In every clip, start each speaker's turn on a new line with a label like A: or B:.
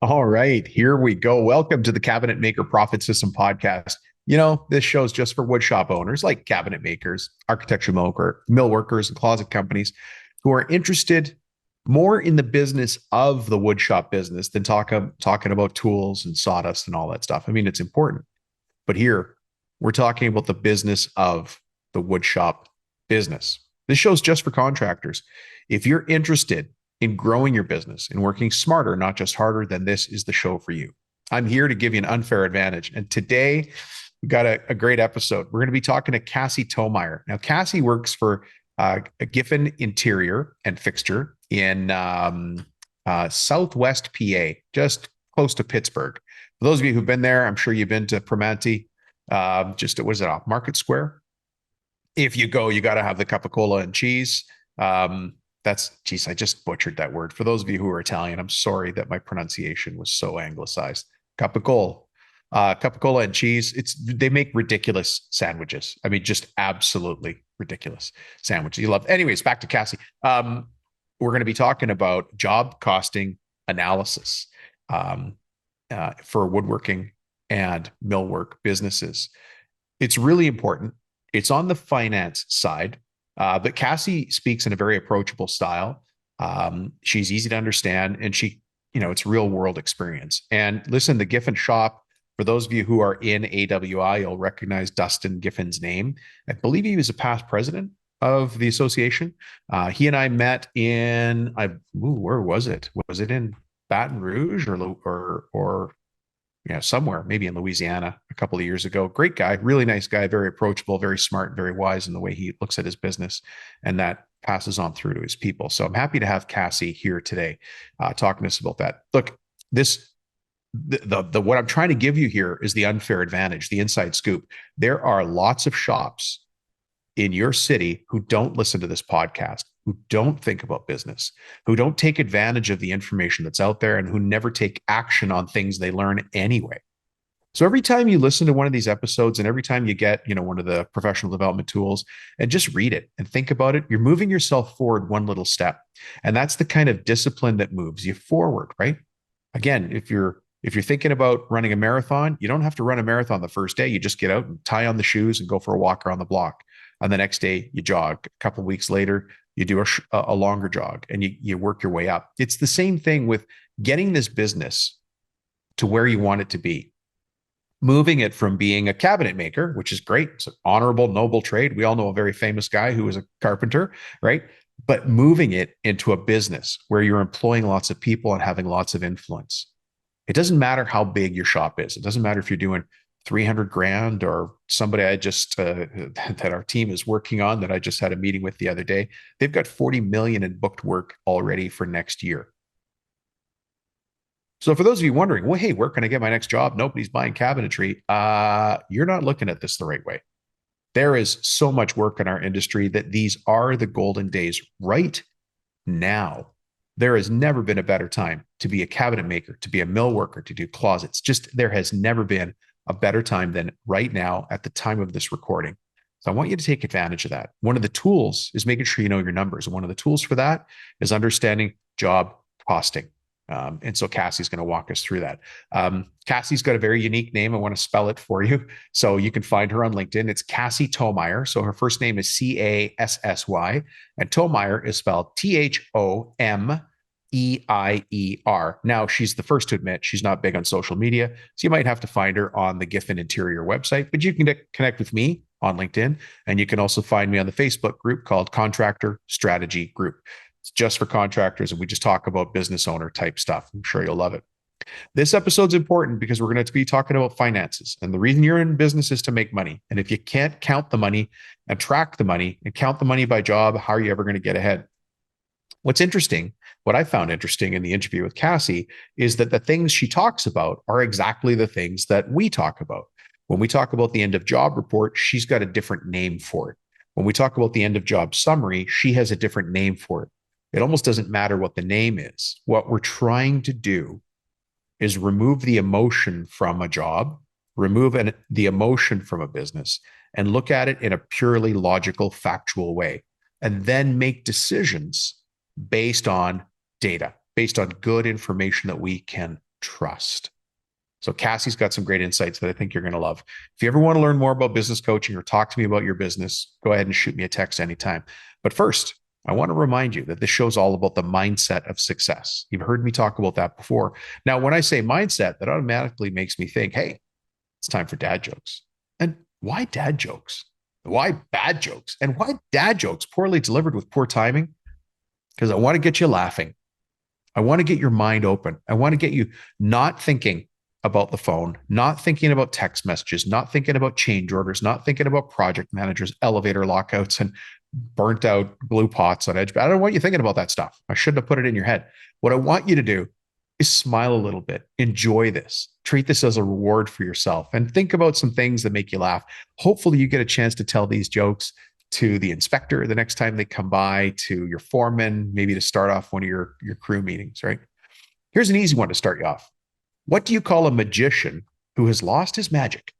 A: All right, here we go. Welcome to the Cabinet Maker Profit System podcast. This show is just for woodshop owners like cabinet makers, architecture millworkers, and closet companies who are interested more in the business of the woodshop business than talking about tools and sawdust and all that stuff. I mean, it's important, but here we're talking about the business of the woodshop business. This show is just for contractors. If you're interested in growing your business and working smarter, not just harder, then this is the show for you. I'm here to give you an unfair advantage. And today we got a great episode. We're going to be talking to Cassy Thomeier. Now, Cassy works for Giffin Interior and Fixture in Southwest PA, just close to Pittsburgh. For those of you who've been there, I'm sure you've been to Primanti, what is it, off Market Square? If you go, you got to have the capicola and cheese. I just butchered that word. For those of you who are Italian, I'm sorry that my pronunciation was so anglicized. Capicola, capicola and cheese. They make ridiculous sandwiches. I mean, just absolutely ridiculous sandwiches. You love. Anyways, back to Cassy. We're going to be talking about job costing analysis for woodworking and millwork businesses. It's really important. It's on the finance side. But Cassy speaks in a very approachable style. She's easy to understand, and it's real world experience. And listen, the Giffin shop, for those of you who are in AWI, you'll recognize Dustin Giffin's name. I believe he was a past president of the association. He and I met where was it? Was it in Baton Rouge or somewhere, maybe in Louisiana a couple of years ago. Great guy, really nice guy, very approachable, very smart, very wise in the way he looks at his business, and that passes on through to his people. So I'm happy to have Cassy here today, talking to us about that. Look, what I'm trying to give you here is the unfair advantage, the inside scoop. There are lots of shops in your city who don't listen to this podcast, who don't think about business, who don't take advantage of the information that's out there, and who never take action on things they learn anyway. So every time you listen to one of these episodes and every time you get, one of the professional development tools and just read it and think about it, you're moving yourself forward one little step. And that's the kind of discipline that moves you forward, right? Again, if you're thinking about running a marathon, you don't have to run a marathon the first day. You just get out and tie on the shoes and go for a walk around the block. And the next day you jog. A couple of weeks later, you do a longer jog and you work your way up. It's the same thing with getting this business to where you want it to be. Moving it from being a cabinet maker, which is great. It's an honorable, noble trade. We all know a very famous guy who was a carpenter, right? But moving it into a business where you're employing lots of people and having lots of influence. It doesn't matter how big your shop is. It doesn't matter if you're doing 300 grand or somebody that our team is working on that I just had a meeting with the other day. They've got 40 million in booked work already for next year. So for those of you wondering, well, hey, where can I get my next job? Nobody's buying cabinetry. You're not looking at this the right way. There is so much work in our industry that these are the golden days right now. There has never been a better time to be a cabinet maker, to be a millworker, to do closets. There has never been a better time than right now at the time of this recording. So I want you to take advantage of that. One of the tools is making sure you know your numbers. And one of the tools for that is understanding job costing. And so Cassy's going to walk us through that. Cassy's got a very unique name. I want to spell it for you. So you can find her on LinkedIn. It's Cassy Thomeier. So her first name is Cassy, and Thomeier is spelled Thomeier. Now, she's the first to admit she's not big on social media, so you might have to find her on the Giffin Interior website, but you can connect with me on LinkedIn, and you can also find me on the Facebook group called Contractor Strategy Group. It's just for contractors, and we just talk about business owner type stuff. I'm sure you'll love it. This episode's important because we're going to be talking about finances, and the reason you're in business is to make money. And if you can't count the money and track the money and count the money by job, how are you ever going to get ahead? What I found interesting in the interview with Cassy is that the things she talks about are exactly the things that we talk about. When we talk about the end of job report, she's got a different name for it. When we talk about the end of job summary, she has a different name for it. It almost doesn't matter what the name is. What we're trying to do is remove the emotion from a job, the emotion from a business, and look at it in a purely logical, factual way, and then make decisions based on data, based on good information that we can trust. So Cassie's got some great insights that I think you're going to love. If you ever want to learn more about business coaching or talk to me about your business, go ahead and shoot me a text anytime. But first, I want to remind you that this show's all about the mindset of success. You've heard me talk about that before. Now, when I say mindset, that automatically makes me think, hey, it's time for dad jokes. And why dad jokes? Why bad jokes? And why dad jokes poorly delivered with poor timing? Because I want to get you laughing. I want to get your mind open. I want to get you not thinking about the phone, not thinking about text messages, not thinking about change orders, not thinking about project managers, elevator lockouts, and burnt out glue pots on edge. But I don't want you thinking about that stuff. I shouldn't have put it in your head. What I want you to do is smile a little bit, enjoy this, treat this as a reward for yourself, and think about some things that make you laugh. Hopefully you get a chance to tell these jokes to the inspector the next time they come by, to your foreman, maybe to start off one of your crew meetings, right? Here's an easy one to start you off. What do you call a magician who has lost his magic?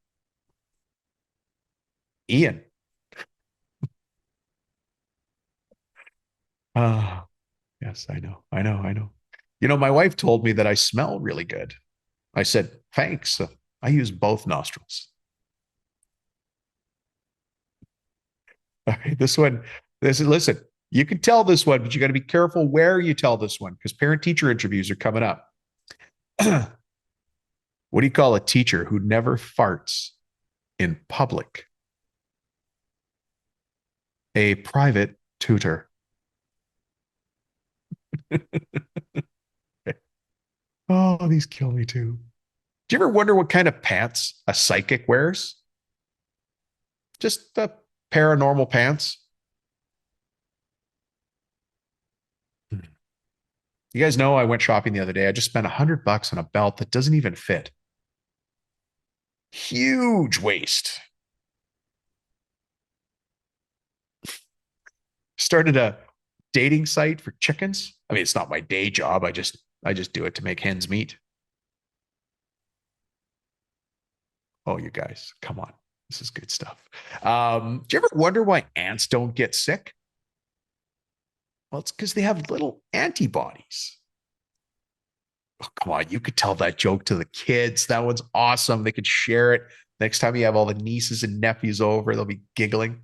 A: Ian. Ah, yes, I know. You know, my wife told me that I smell really good. I said, thanks. I use both nostrils. All right, listen, you can tell this one, but you got to be careful where you tell this one because parent-teacher interviews are coming up. What do you call a teacher who never farts in public? A private tutor. Oh, these kill me too. Do you ever wonder what kind of pants a psychic wears? Just a pair of normal pants. You guys know I went shopping the other day. I just spent $100 on a belt that doesn't even fit. Huge waist. Started a dating site for chickens. I mean, it's not my day job. I just do it to make hens meet. Oh, you guys, come on. This is good stuff. Do you ever wonder why ants don't get sick? Well, it's because they have little antibodies. Oh, come on, you could tell that joke to the kids. That one's awesome. They could share it. Next time you have all the nieces and nephews over, they'll be giggling.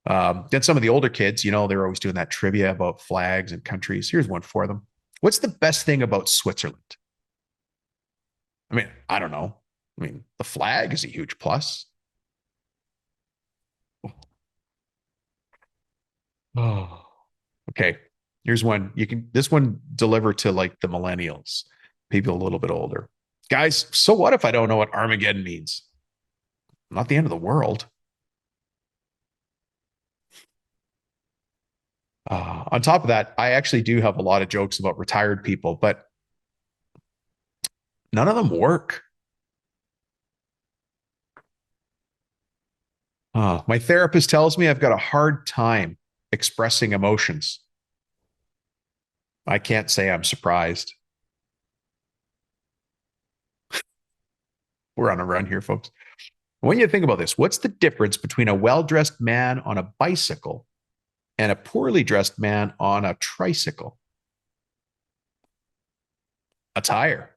A: Then some of the older kids, you know, they're always doing that trivia about flags and countries. Here's one for them. What's the best thing about Switzerland? I mean, I don't know. I mean, the flag is a huge plus. Oh, okay. Here's one. This one deliver to like the millennials, people a little bit older. Guys, so what if I don't know what Armageddon means? Not the end of the world. On top of that, I actually do have a lot of jokes about retired people, but none of them work. My therapist tells me I've got a hard time expressing emotions. I can't say I'm surprised. We're on a run here, folks. When you think about this, what's the difference between a well-dressed man on a bicycle and a poorly dressed man on a tricycle? A tire.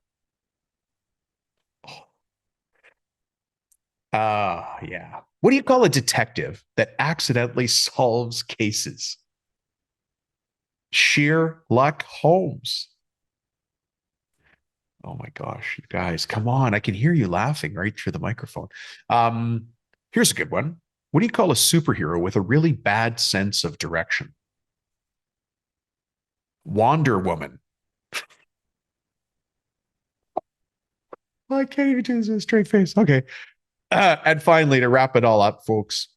A: Yeah. What do you call a detective that accidentally solves cases? Sherlock Holmes. Oh my gosh, you guys, come on. I can hear you laughing right through the microphone. Here's a good one. What do you call a superhero with a really bad sense of direction? Wonder Woman. I can't even do this with a straight face. Okay. And finally, to wrap it all up, folks,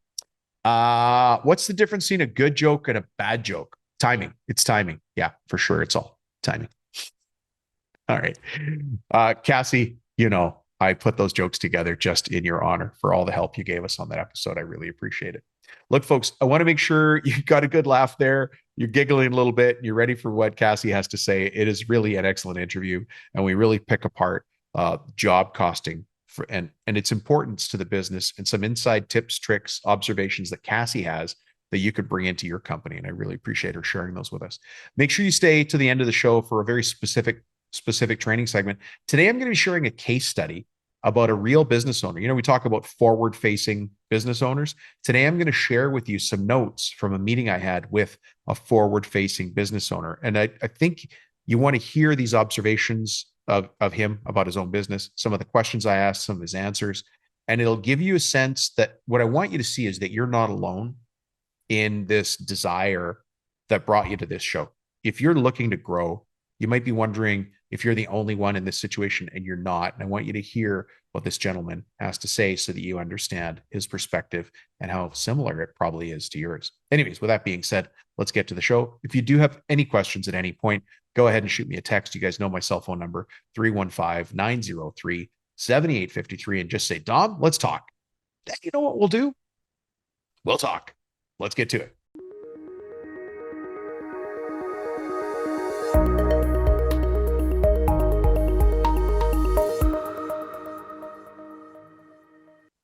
A: what's the difference between a good joke and a bad joke? Timing. It's timing. Yeah, for sure. It's all timing. All right. Cassy, you know, I put those jokes together just in your honor for all the help you gave us on that episode. I really appreciate it. Look, folks, I want to make sure you got a good laugh there. You're giggling a little bit. And you're ready for what Cassy has to say. It is really an excellent interview, and we really pick apart job costing and its importance to the business and some inside tips, tricks, observations that Cassy has that you could bring into your company. And I really appreciate her sharing those with us. Make sure you stay to the end of the show for a very specific specific training segment. Today, I'm going to be sharing a case study about a real business owner. We talk about forward-facing business owners. Today, I'm going to share with you some notes from a meeting I had with a forward-facing business owner. And I think you want to hear these observations of him about his own business, some of the questions I asked, some of his answers, and it'll give you a sense that what I want you to see is that you're not alone in this desire that brought you to this show. If you're looking to grow, you might be wondering if you're the only one in this situation, and you're not. And I want you to hear what this gentleman has to say so that you understand his perspective and how similar it probably is to yours. Anyways, with that being said, let's get to the show. If you do have any questions at any point, go ahead and shoot me a text. You guys know my cell phone number, 315-903-7853, and just say, Dom, let's talk. You know what we'll do? We'll talk. Let's get to it.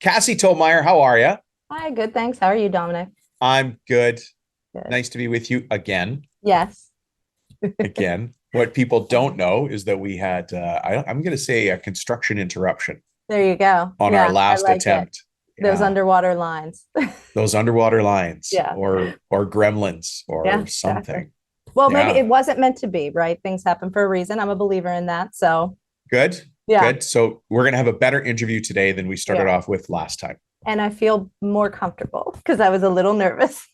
A: Cassy Thomeier, how are you?
B: Hi, good, thanks. How are you, Dominic?
A: I'm good.
B: Good.
A: Nice to be with you again.
B: Yes.
A: Again. What people don't know is that we had, I'm going to say, a construction interruption
B: There you go.
A: on our last attempt.
B: Those underwater lines.
A: Those underwater lines,
B: Yeah.
A: or gremlins or something.
B: Exactly. Well, maybe it wasn't meant to be, right? Things happen for a reason. I'm a believer in that. So
A: Good.
B: yeah.
A: Good. So we're going to have a better interview today than we started off with last time.
B: And I feel more comfortable because I was a little nervous.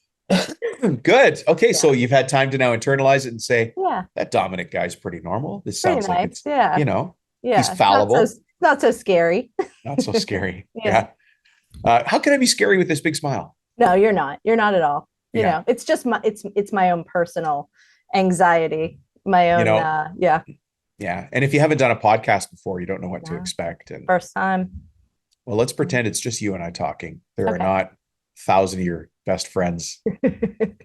A: Good. Okay. So you've had time to now internalize it and say,
B: Yeah.
A: that Dominic guy's pretty normal. This
B: Pretty
A: sounds like
B: nice.
A: it's,
B: Yeah.
A: he's fallible.
B: Not so scary.
A: Not so scary.
B: Yeah.
A: How can I be scary with this big smile?
B: No, you're not. You're not at all. You
A: Yeah.
B: know, it's just it's my own personal anxiety. My own, yeah.
A: Yeah. And if you haven't done a podcast before, you don't know what to
B: Yeah.
A: expect. And
B: First time.
A: well, let's pretend it's just you and I talking. There are
B: Okay.
A: not 1,000 of your best friends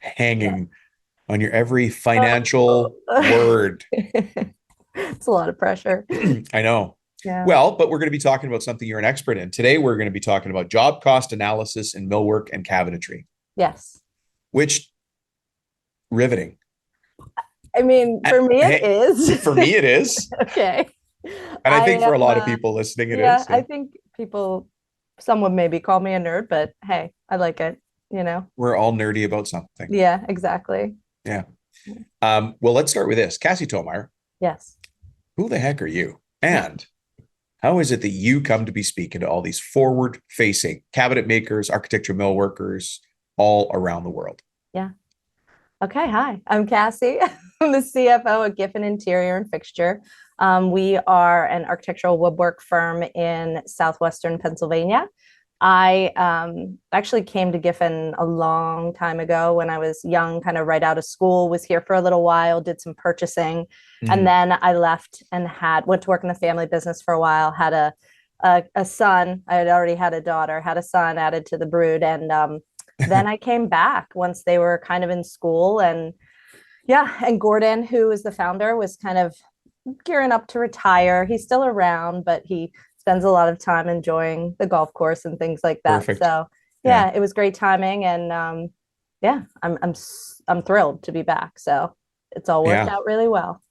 A: hanging on your every financial word.
B: It's a lot of pressure.
A: I know.
B: Yeah.
A: Well, but we're going to be talking about something you're an expert in. Today, we're going to be talking about job cost analysis in millwork and cabinetry,
B: Yes.
A: which riveting.
B: I mean, for me, it is.
A: For me, it is.
B: Okay.
A: And I think for a lot of people listening, it is.
B: Yeah, I think some would maybe call me a nerd, but hey, I like it,
A: We're all nerdy about something.
B: Yeah, exactly.
A: Yeah. Well, let's start with this. Cassy Thomeier,
B: Yes.
A: who the heck are you? And how is it that you come to be speaking to all these forward-facing cabinet makers, architecture millworkers all around the world?
B: Yeah. Okay. Hi, I'm Cassy. I'm the CFO of Giffin Interior and Fixture. We are an architectural woodwork firm in southwestern Pennsylvania. I actually came to Giffin a long time ago when I was young, kind of right out of school, was here for a little while, did some purchasing, and then I left and went to work in the family business for a while, had a son. I had already had a daughter, had a son added to the brood, and then I came back once they were kind of in school. And Gordon, who is the founder, was kind of gearing up to retire. He's still around, but he spends a lot of time enjoying the golf course and things like that.
A: Perfect.
B: So it was great timing. And I'm thrilled to be back. So it's all worked out really well.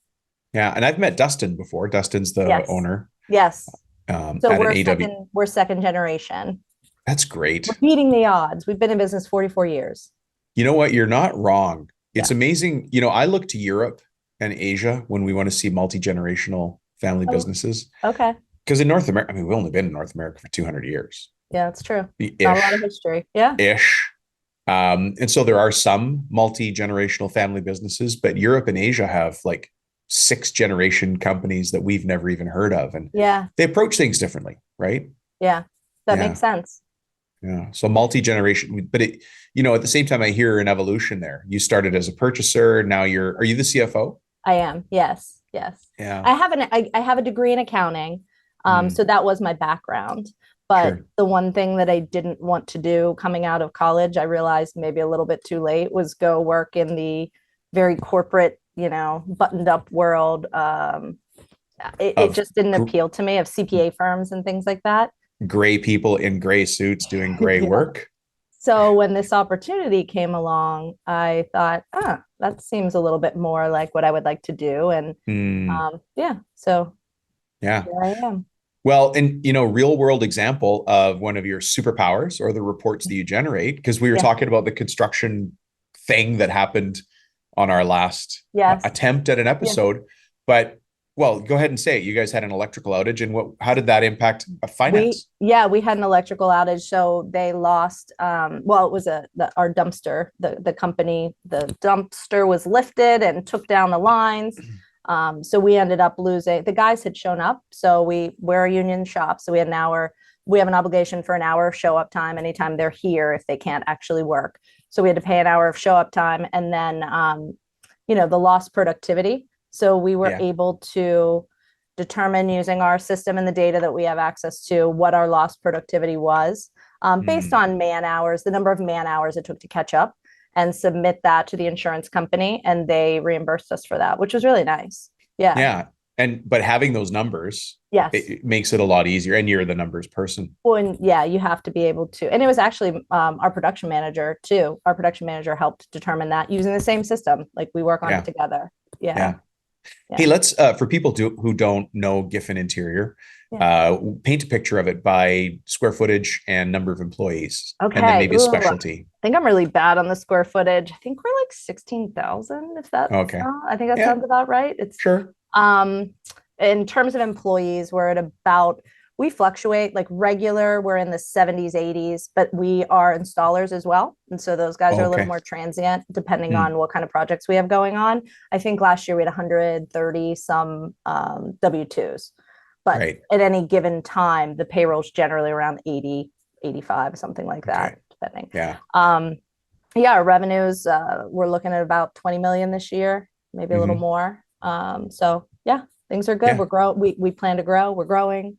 A: Yeah. And I've met Dustin before. Dustin's the owner.
B: Yes.
A: So
B: we're second generation.
A: That's great.
B: We're beating the odds. We've been in business 44 years.
A: You know what? You're not wrong. It's amazing. I look to Europe and Asia when we want to see multi-generational family businesses.
B: Okay.
A: Because in North America, we've only been in North America for 200 years.
B: Yeah, that's true. Not a lot of history. Yeah.
A: Ish. And so there are some multi-generational family businesses, but Europe and Asia have like 6th-generation companies that we've never even heard of. And they approach things differently, right?
B: Yeah, that makes sense.
A: Yeah. So multi-generation, but at the same time, I hear an evolution there. You started as a purchaser. Now are you the CFO?
B: I am. Yes. Yes.
A: Yeah.
B: I have a degree in accounting. So that was my background. But the one thing that I didn't want to do coming out of college, I realized maybe a little bit too late, was go work in the very corporate, buttoned up world. It just didn't appeal to me, of CPA firms and things like that.
A: Gray people in gray suits doing gray work.
B: So when this opportunity came along, I thought, that seems a little bit more like what I would like to do. And yeah, so
A: Yeah.
B: here I am.
A: Well, and real world example of one of your superpowers or the reports that you generate, because we were
B: Yeah.
A: talking about the construction thing that happened on our last
B: Yes.
A: attempt at an episode. But well, go ahead and say it. You guys had an electrical outage, and how did that impact finance?
B: We had an electrical outage, so they lost. Well, it was our dumpster. The company, the dumpster was lifted and took down the lines. So we ended up losing. The guys had shown up, so we're a union shop, so we had an hour. We have an obligation for an hour of show up time anytime they're here if they can't actually work. So we had to pay an hour of show up time, and then the lost productivity. So we were able to determine using our system and the data that we have access to what our lost productivity was based on man hours, the number of man hours it took to catch up, and submit that to the insurance company. And they reimbursed us for that, which was really nice. Yeah.
A: Yeah. But having those numbers,
B: yes,
A: it makes it a lot easier. And you're the numbers person.
B: Well, and yeah, you have to be able to. And it was actually our production manager too. Our production manager helped determine that using the same system. Like we work on it together. Yeah.
A: Hey, let's for people who don't know Giffin Interior, paint a picture of it by square footage and number of employees.
B: Okay.
A: And then maybe a specialty.
B: I think I'm really bad on the square footage. I think we're like 16,000, if that's
A: okay.
B: I think that sounds about right. It's
A: sure.
B: In terms of employees, we're at about, we fluctuate like regular, we're in the 70s, 80s, but we are installers as well. And so those guys are a little more transient depending on what kind of projects we have going on. I think last year we had 130 some W-2s, but at any given time, the payroll's generally around 80, 85, something like that, depending. Our revenues, we're looking at about 20 million this year, maybe a little more. So yeah, things are good. We plan to grow. We're growing.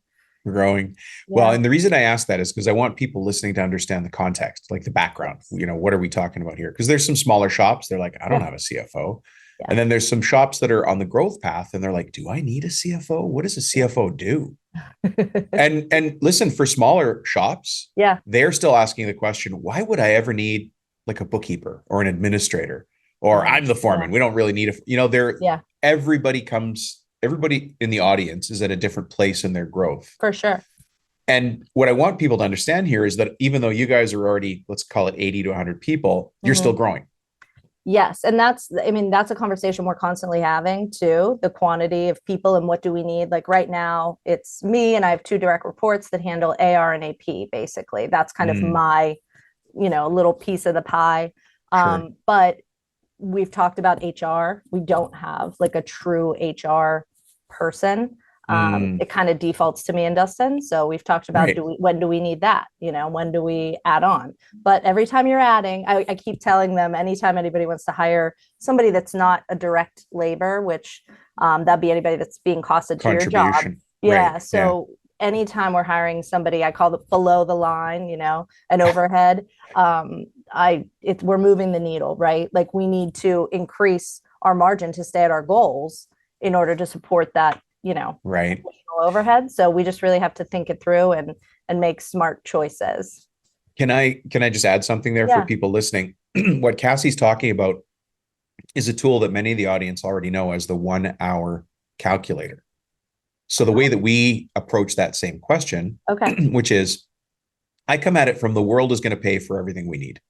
A: Well, and the reason I ask that is because I want people listening to understand the context, like the background. What are we talking about here? Because there's some smaller shops. They're like, I don't have a CFO. And then there's some shops that are on the growth path and they're like, do I need a CFO? What does a CFO do? and listen, for smaller shops, they're still asking the question, why would I ever need like a bookkeeper or an administrator? Or I'm the foreman. We don't really need everybody in the audience is at a different place in their growth.
B: For sure.
A: And what I want people to understand here is that even though you guys are already, let's call it 80 to 100 people, you're still growing.
B: Yes. And that's a conversation we're constantly having too, the quantity of people and what do we need? Like right now it's me and I have 2 direct reports that handle AR and AP, basically. That's kind of my, little piece of the pie. But we've talked about HR. We don't have like a true HR person. It kind of defaults to me and Dustin. So we've talked about when do we need that? When do we add on? But every time you're adding, I keep telling them anytime anybody wants to hire somebody that's not a direct labor, which that'd be anybody that's being costed to your job. So anytime we're hiring somebody, I call it below the line, an overhead. We're moving the needle, right? Like we need to increase our margin to stay at our goals in order to support that, overhead. So we just really have to think it through and make smart choices.
A: Can I just add something there for people listening? What Cassy's talking about is a tool that many of the audience already know as the 1 hour calculator. So the way that we approach that same question, which is, I come at it from the world is going to pay for everything we need.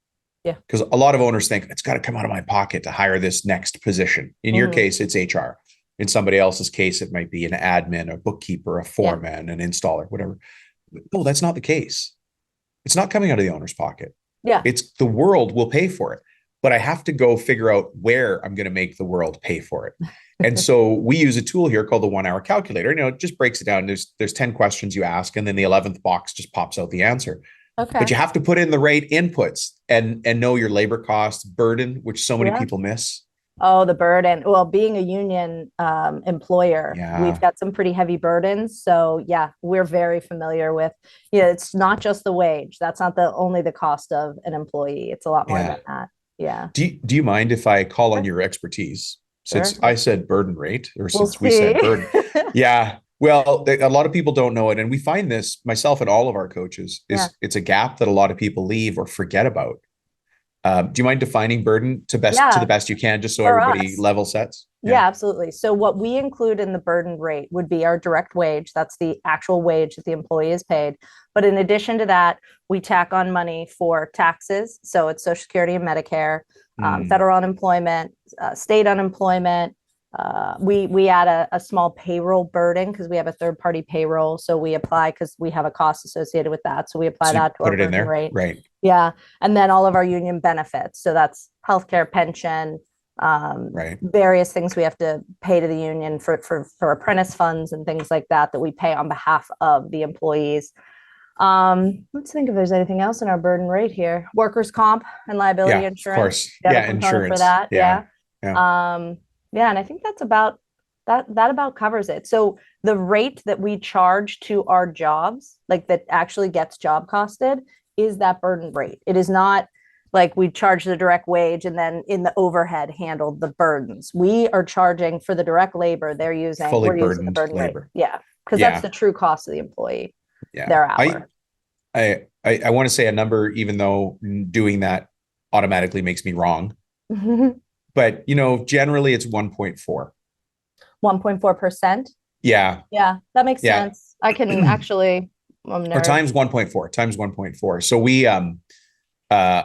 A: Because a lot of owners think it's got to come out of my pocket to hire this next position. In your case, it's HR. In somebody else's case, it might be an admin, a bookkeeper, a foreman, an installer, whatever. No, that's not the case. It's not coming out of the owner's pocket. It's the world will pay for it. But I have to go figure out where I'm going to make the world pay for it. And so we use a tool here called the 1 hour calculator. It just breaks it down. There's 10 questions you ask, and then the 11th box just pops out the answer. But you have to put in the right inputs and know your labor costs, burden, which so many people miss.
B: Oh, the burden. Well, being a union employer, we've got some pretty heavy burdens. So we're very familiar with, it's not just the wage. That's not only the cost of an employee. It's a lot more than that.
A: Do you mind if I call on your expertise? Since I said burden rate, or since we said burden. Well, a lot of people don't know it. And we find this, myself and all of our coaches,
B: Yeah.
A: is it's a gap that a lot of people leave or forget about. Do you mind defining burden to the
B: Yeah,
A: best you can, just so
B: for
A: everybody
B: us.
A: level sets? Yeah.
B: Yeah, absolutely. So what we include in the burden rate would be our direct wage. That's the actual wage that the employee is paid. But in addition to that, we tack on money for taxes. So it's Social Security and Medicare,
A: Mm.
B: federal unemployment, state unemployment. We add a small payroll burden because we have a third party payroll. So we apply because we have a cost associated with that. So we apply
A: So you
B: that to
A: put
B: our
A: it in
B: burden
A: there,
B: rate.
A: right?
B: Yeah. And then all of our union benefits. So that's healthcare, pension,
A: Right.
B: various things we have to pay to the union for apprentice funds and things like that that we pay on behalf of the employees. Let's think if there's anything else in our burden rate here. Workers' comp and liability
A: Yeah, of
B: insurance.
A: course.
B: Got a
A: Yeah,
B: component for
A: insurance.
B: that.
A: Yeah.
B: Yeah.
A: Yeah.
B: Yeah, and I think that's about that about covers it. So the rate that we charge to our jobs, like that actually gets job costed, is that burden rate. It is not like we charge the direct wage and then in the overhead handle the burdens. We are charging for the direct labor they're using.
A: Fully
B: We're using the
A: burdened
B: burden rate.
A: labor.
B: Yeah, because that's
A: Yeah.
B: the true cost of the employee,
A: Yeah.
B: their hour.
A: I want to say a number, even though doing that automatically makes me wrong. But generally it's 1.4.
B: 1.4%.
A: Yeah.
B: Yeah, that makes
A: Yeah.
B: sense. I can actually, I'm
A: Or
B: nerd.
A: times 1.4. So we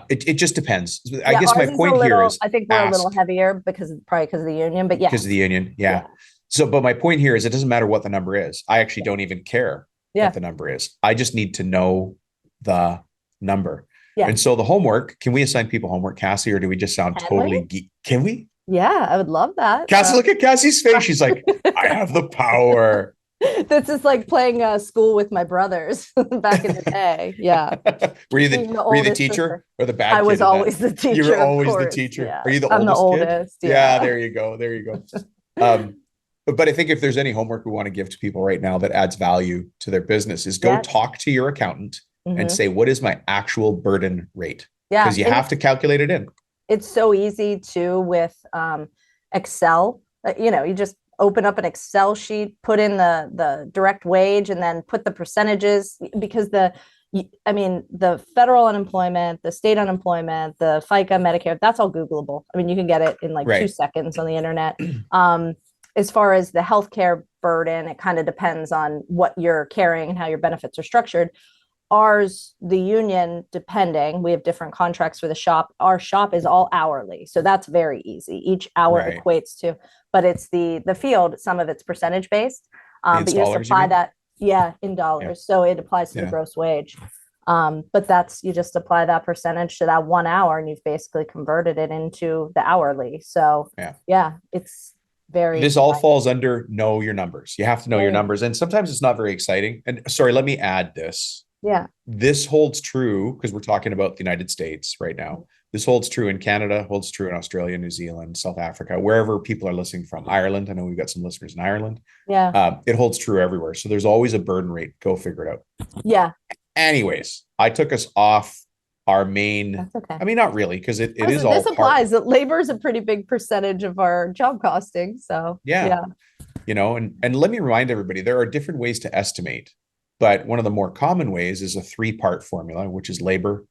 A: it just depends. I
B: Yeah,
A: guess my
B: ours is a
A: point here
B: little,
A: is
B: I think we're a little
A: ask
B: heavier because probably because of the union, but
A: because
B: yes.
A: of the union. Yeah.
B: Yeah.
A: So, but my point here is it doesn't matter what the number is. I actually don't even care
B: Yeah.
A: what the number is. I just need to know the number.
B: Yeah.
A: And so the homework, can we assign people homework, Cassie, or do we just sound
B: Can
A: totally
B: we?
A: geek? Can we?
B: Yeah, I would love that.
A: Cassie, look at Cassie's face. She's like, I have the power.
B: This is like playing school with my brothers back in the day. Yeah.
A: Were you
B: Being
A: the
B: the
A: were you the
B: oldest
A: teacher
B: sister.
A: or the bad
B: I
A: kid
B: was
A: in that?
B: always the
A: You
B: teacher,
A: were
B: of
A: always the
B: course.
A: teacher.
B: Yeah.
A: Are you the
B: I'm the
A: oldest kid?
B: oldest.
A: Yeah,
B: Yeah.
A: there you go. There you go. But I think if there's any homework we want to give to people right now that adds value to their business is go
B: Yes.
A: talk to your accountant and
B: Mhm.
A: say, what is my actual burden rate?
B: Yeah.
A: Because you
B: And
A: have to calculate it in.
B: it's so easy too with Excel. You just open up an Excel sheet, put in the direct wage, and then put the percentages because the federal unemployment, the state unemployment, the FICA, Medicare, that's all Googleable. I mean, you can get it in like 2
A: Right.
B: seconds on the internet. As far as the healthcare burden, it kind of depends on what you're carrying and how your benefits are structured. Ours, the union, depending, we have different contracts for the shop. Our shop is all hourly, so that's very easy. Each hour
A: Right.
B: equates to, but it's the field. Some of it's percentage based,
A: The
B: but you just
A: installers, you
B: apply
A: mean?
B: that, yeah, in dollars. So it applies to the
A: Yeah.
B: gross wage. But you just apply that percentage to that 1 hour, and you've basically converted it into the hourly. So
A: Yeah.
B: it's very.
A: This all falls under know your numbers. You have to know your
B: Yeah.
A: numbers. And sometimes it's not very exciting. And sorry, let me add this.
B: Yeah.
A: This holds true because we're talking about the United States right now. This holds true in Canada, holds true in Australia, New Zealand, South Africa, wherever people are listening from. Ireland. I know we've got some listeners in Ireland.
B: Yeah.
A: It holds true everywhere. So there's always a burden rate. Go figure it out.
B: Yeah.
A: Anyways, I took us off our main.
B: That's okay.
A: I mean, not really, because it is all
B: this applies that labor is a pretty big percentage of our job costing. So
A: yeah. And let me remind everybody, there are different ways to estimate, but one of the more common ways is a 3-part formula, which is labor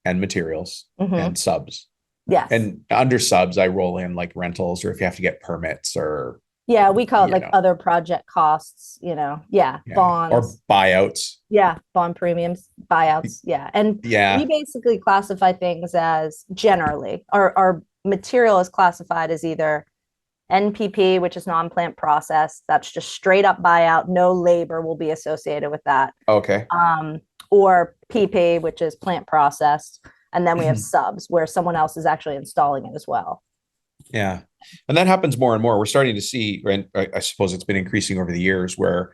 A: and materials and subs.
B: Yes.
A: And under subs, I roll in like rentals, or if you have to get permits, or
B: yeah, we call it like other project costs, bonds
A: or buyouts.
B: Yeah, bond premiums, buyouts. Yeah. And we basically classify things as generally our material is classified as either NPP, which is non-plant process. That's just straight up buyout. No labor will be associated with that.
A: Okay.
B: Or PP, which is plant processed. And then we have subs where someone else is actually installing it as well.
A: Yeah. And that happens more and more. We're starting to see, and I suppose it's been increasing over the years, where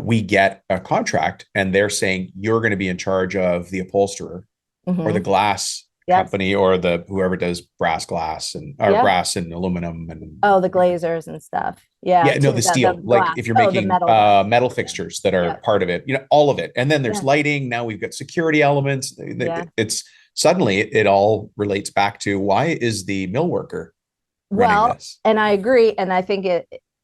A: we get a contract and they're saying you're going to be in charge of the upholsterer or the glass company or the whoever does brass glass and brass and aluminum and
B: the glazers and stuff. Yeah.
A: No, the steel. Like if you're making metal fixtures that are part of it, all of it. And then there's lighting. Now we've got security elements. It's suddenly it all relates back to why is the mill worker running this?
B: And I agree. And I think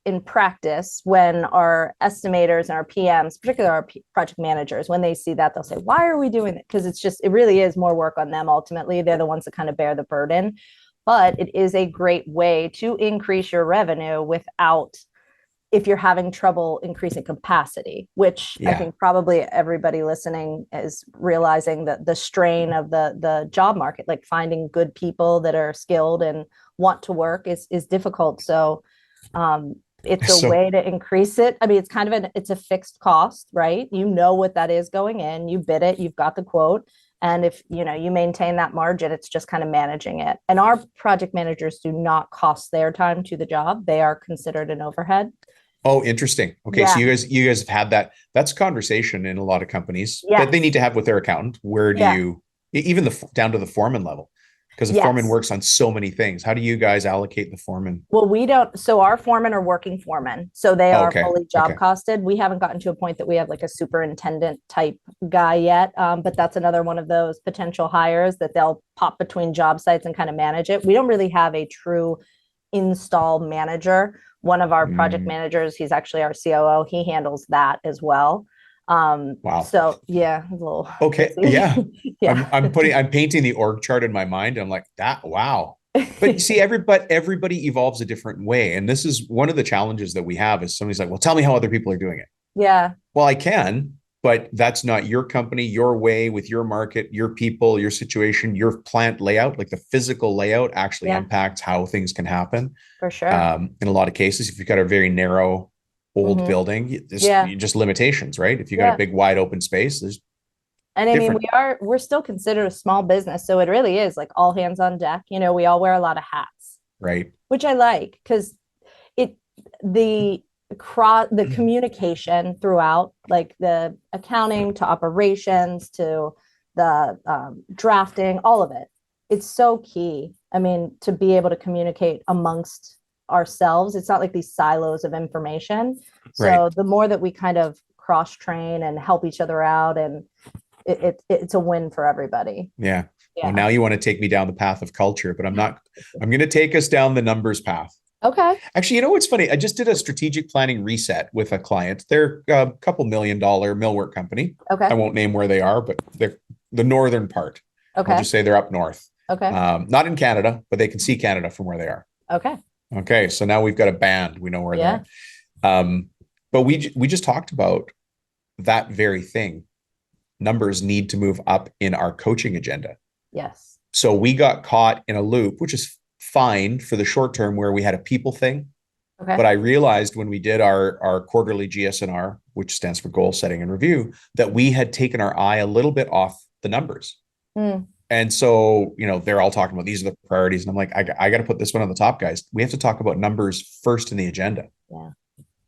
B: in practice, when our estimators and our PMs, particularly our project managers, when they see that, they'll say, why are we doing it? Because it really is more work on them. Ultimately, they're the ones that kind of bear the burden, but it is a great way to increase your revenue without, if you're having trouble increasing capacity, which I think probably everybody listening is realizing that the strain of the job market, like finding good people that are skilled and want to work is difficult. So it's a way to increase it. I mean, it's kind of it's a fixed cost, right? You know what that is going in, you bid it, you've got the quote. And if you maintain that margin, it's just kind of managing it. And our project managers do not cost their time to the job. They are considered an overhead.
A: Oh, interesting. Okay. So you guys have had that. That's a conversation in a lot of companies that they need to have with their accountant. Where do you, even down to the foreman level, because the foreman works on so many things. How do you guys allocate the foreman?
B: Well, we don't. So our foremen are working foremen. So they are fully job costed. We haven't gotten to a point that we have like a superintendent type guy yet. But that's another one of those potential hires that they'll pop between job sites and kind of manage it. We don't really have a true install manager. One of our project managers, he's actually our COO. He handles that as well.
A: Wow.
B: So yeah, a little
A: okay. Yeah. I'm painting the org chart in my mind. I'm like that. Wow. But see, everybody evolves a different way. And this is one of the challenges that we have is somebody's like, well, tell me how other people are doing it.
B: Yeah.
A: Well, I can, but that's not your company, your way with your market, your people, your situation, your plant layout. Like the physical layout actually impacts how things can happen.
B: For sure.
A: In a lot of cases, if you've got a very narrow old building, just limitations, right? If you got a big wide open space, there's
B: and I mean, we're still considered a small business. So it really is like all hands on deck. We all wear a lot of hats.
A: Right.
B: Which I like because the communication throughout, like the accounting to operations to the drafting, all of it, it's so key. I mean, to be able to communicate amongst ourselves, it's not like these silos of information. So the more that we kind of cross train and help each other out, and it's a win for everybody.
A: Yeah. Well, now you want to take me down the path of culture, but I'm not. I'm going to take us down the numbers path.
B: Okay.
A: Actually, what's funny? I just did a strategic planning reset with a client. They're a couple $1 million millwork company.
B: Okay.
A: I won't name where they are, but they're the northern part.
B: Okay.
A: I'll just say they're up north.
B: Okay.
A: Not in Canada, but they can see Canada from where they are.
B: Okay.
A: Okay. So now we've got a band. We know where they are. But we just talked about that very thing. Numbers need to move up in our coaching agenda.
B: Yes.
A: So we got caught in a loop, which is fine for the short term, where we had a people thing. Okay. But I realized when we did our quarterly GSNR, which stands for goal setting and review, that we had taken our eye a little bit off the numbers. And so, they're all talking about these are the priorities. And I'm like, I got to put this one on the top, guys. We have to talk about numbers first in the agenda. Yeah.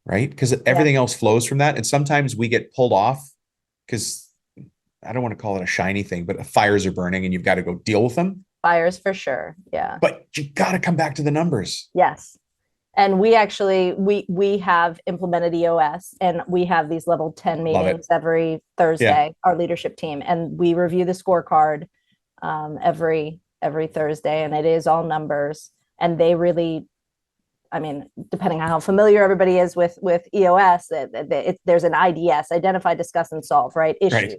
A: Right. Because everything else flows from that. And sometimes we get pulled off because I don't want to call it a shiny thing, but fires are burning and you've got to go deal with them.
B: Fires for sure. Yeah.
A: But you got to come back to the numbers.
B: Yes. And we actually, we have implemented EOS, and we have these level 10 meetings every Thursday, our leadership team. And we review the scorecard every Thursday, and it is all numbers. And they really, I mean, depending on how familiar everybody is with EOS, there's an IDS, identify, discuss, and solve, right? Issues. Right.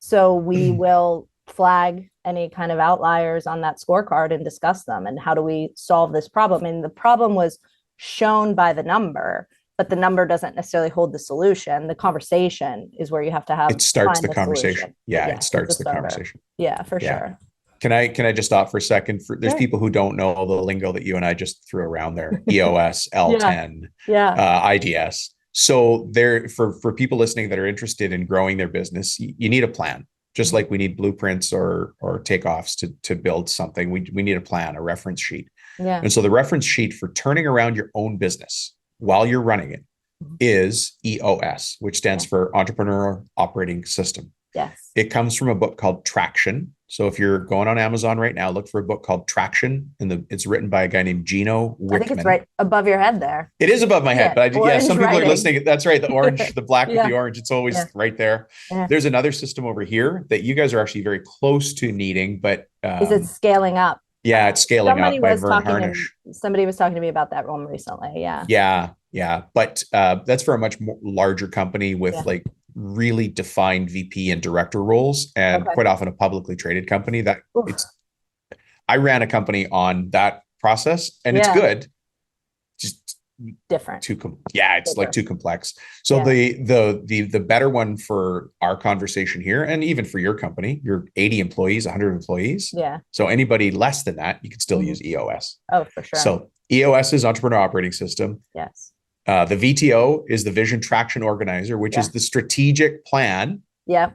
B: So we will flag any kind of outliers on that scorecard and discuss them. And how do we solve this problem? And the problem was shown by the number, but the number doesn't necessarily hold the solution. The conversation is where you have to have.
A: It starts the conversation. Yeah, it starts the conversation.
B: Yeah, for sure.
A: Can I just stop for a second? There's people who don't know the lingo that you and I just threw around there. EOS, L10, IDS. So for people listening that are interested in growing their business, you need a plan. Just like we need blueprints or takeoffs to build something, we need a plan, a reference sheet. Yeah. And so the reference sheet for turning around your own business while you're running it is EOS, which stands for Entrepreneur Operating System.
B: Yes.
A: It comes from a book called Traction. So if you're going on Amazon right now, look for a book called Traction, and it's written by a guy named Gino Wickman.
B: I think it's right above your head there.
A: It is above my head, but some people are listening. That's right. The orange, the black with the orange. It's always right there. Yeah. There's another system over here that you guys are actually very close to needing, but
B: is it scaling up?
A: Yeah, it's scaling up by Vern Harnish.
B: Somebody was talking to me about that one recently. Yeah.
A: Yeah. Yeah. But that's for a much more larger company with
B: Yeah.
A: like really defined VP and director roles, and
B: Okay.
A: quite often a publicly traded company that
B: Oof.
A: it's, I ran a company on that process and it's
B: Yeah.
A: good. Just
B: Different.
A: yeah, it's like
B: Bigger.
A: too complex. So
B: Yeah.
A: the better one for our conversation here, and even for your company, you're 80 employees, 100 employees.
B: Yeah.
A: So anybody less than that, you can still
B: Mhm.
A: use EOS.
B: Oh, for sure.
A: So EOS is Entrepreneur Operating System.
B: Yes.
A: The VTO is the Vision Traction Organizer, which is
B: Yeah.
A: the strategic plan.
B: Yeah.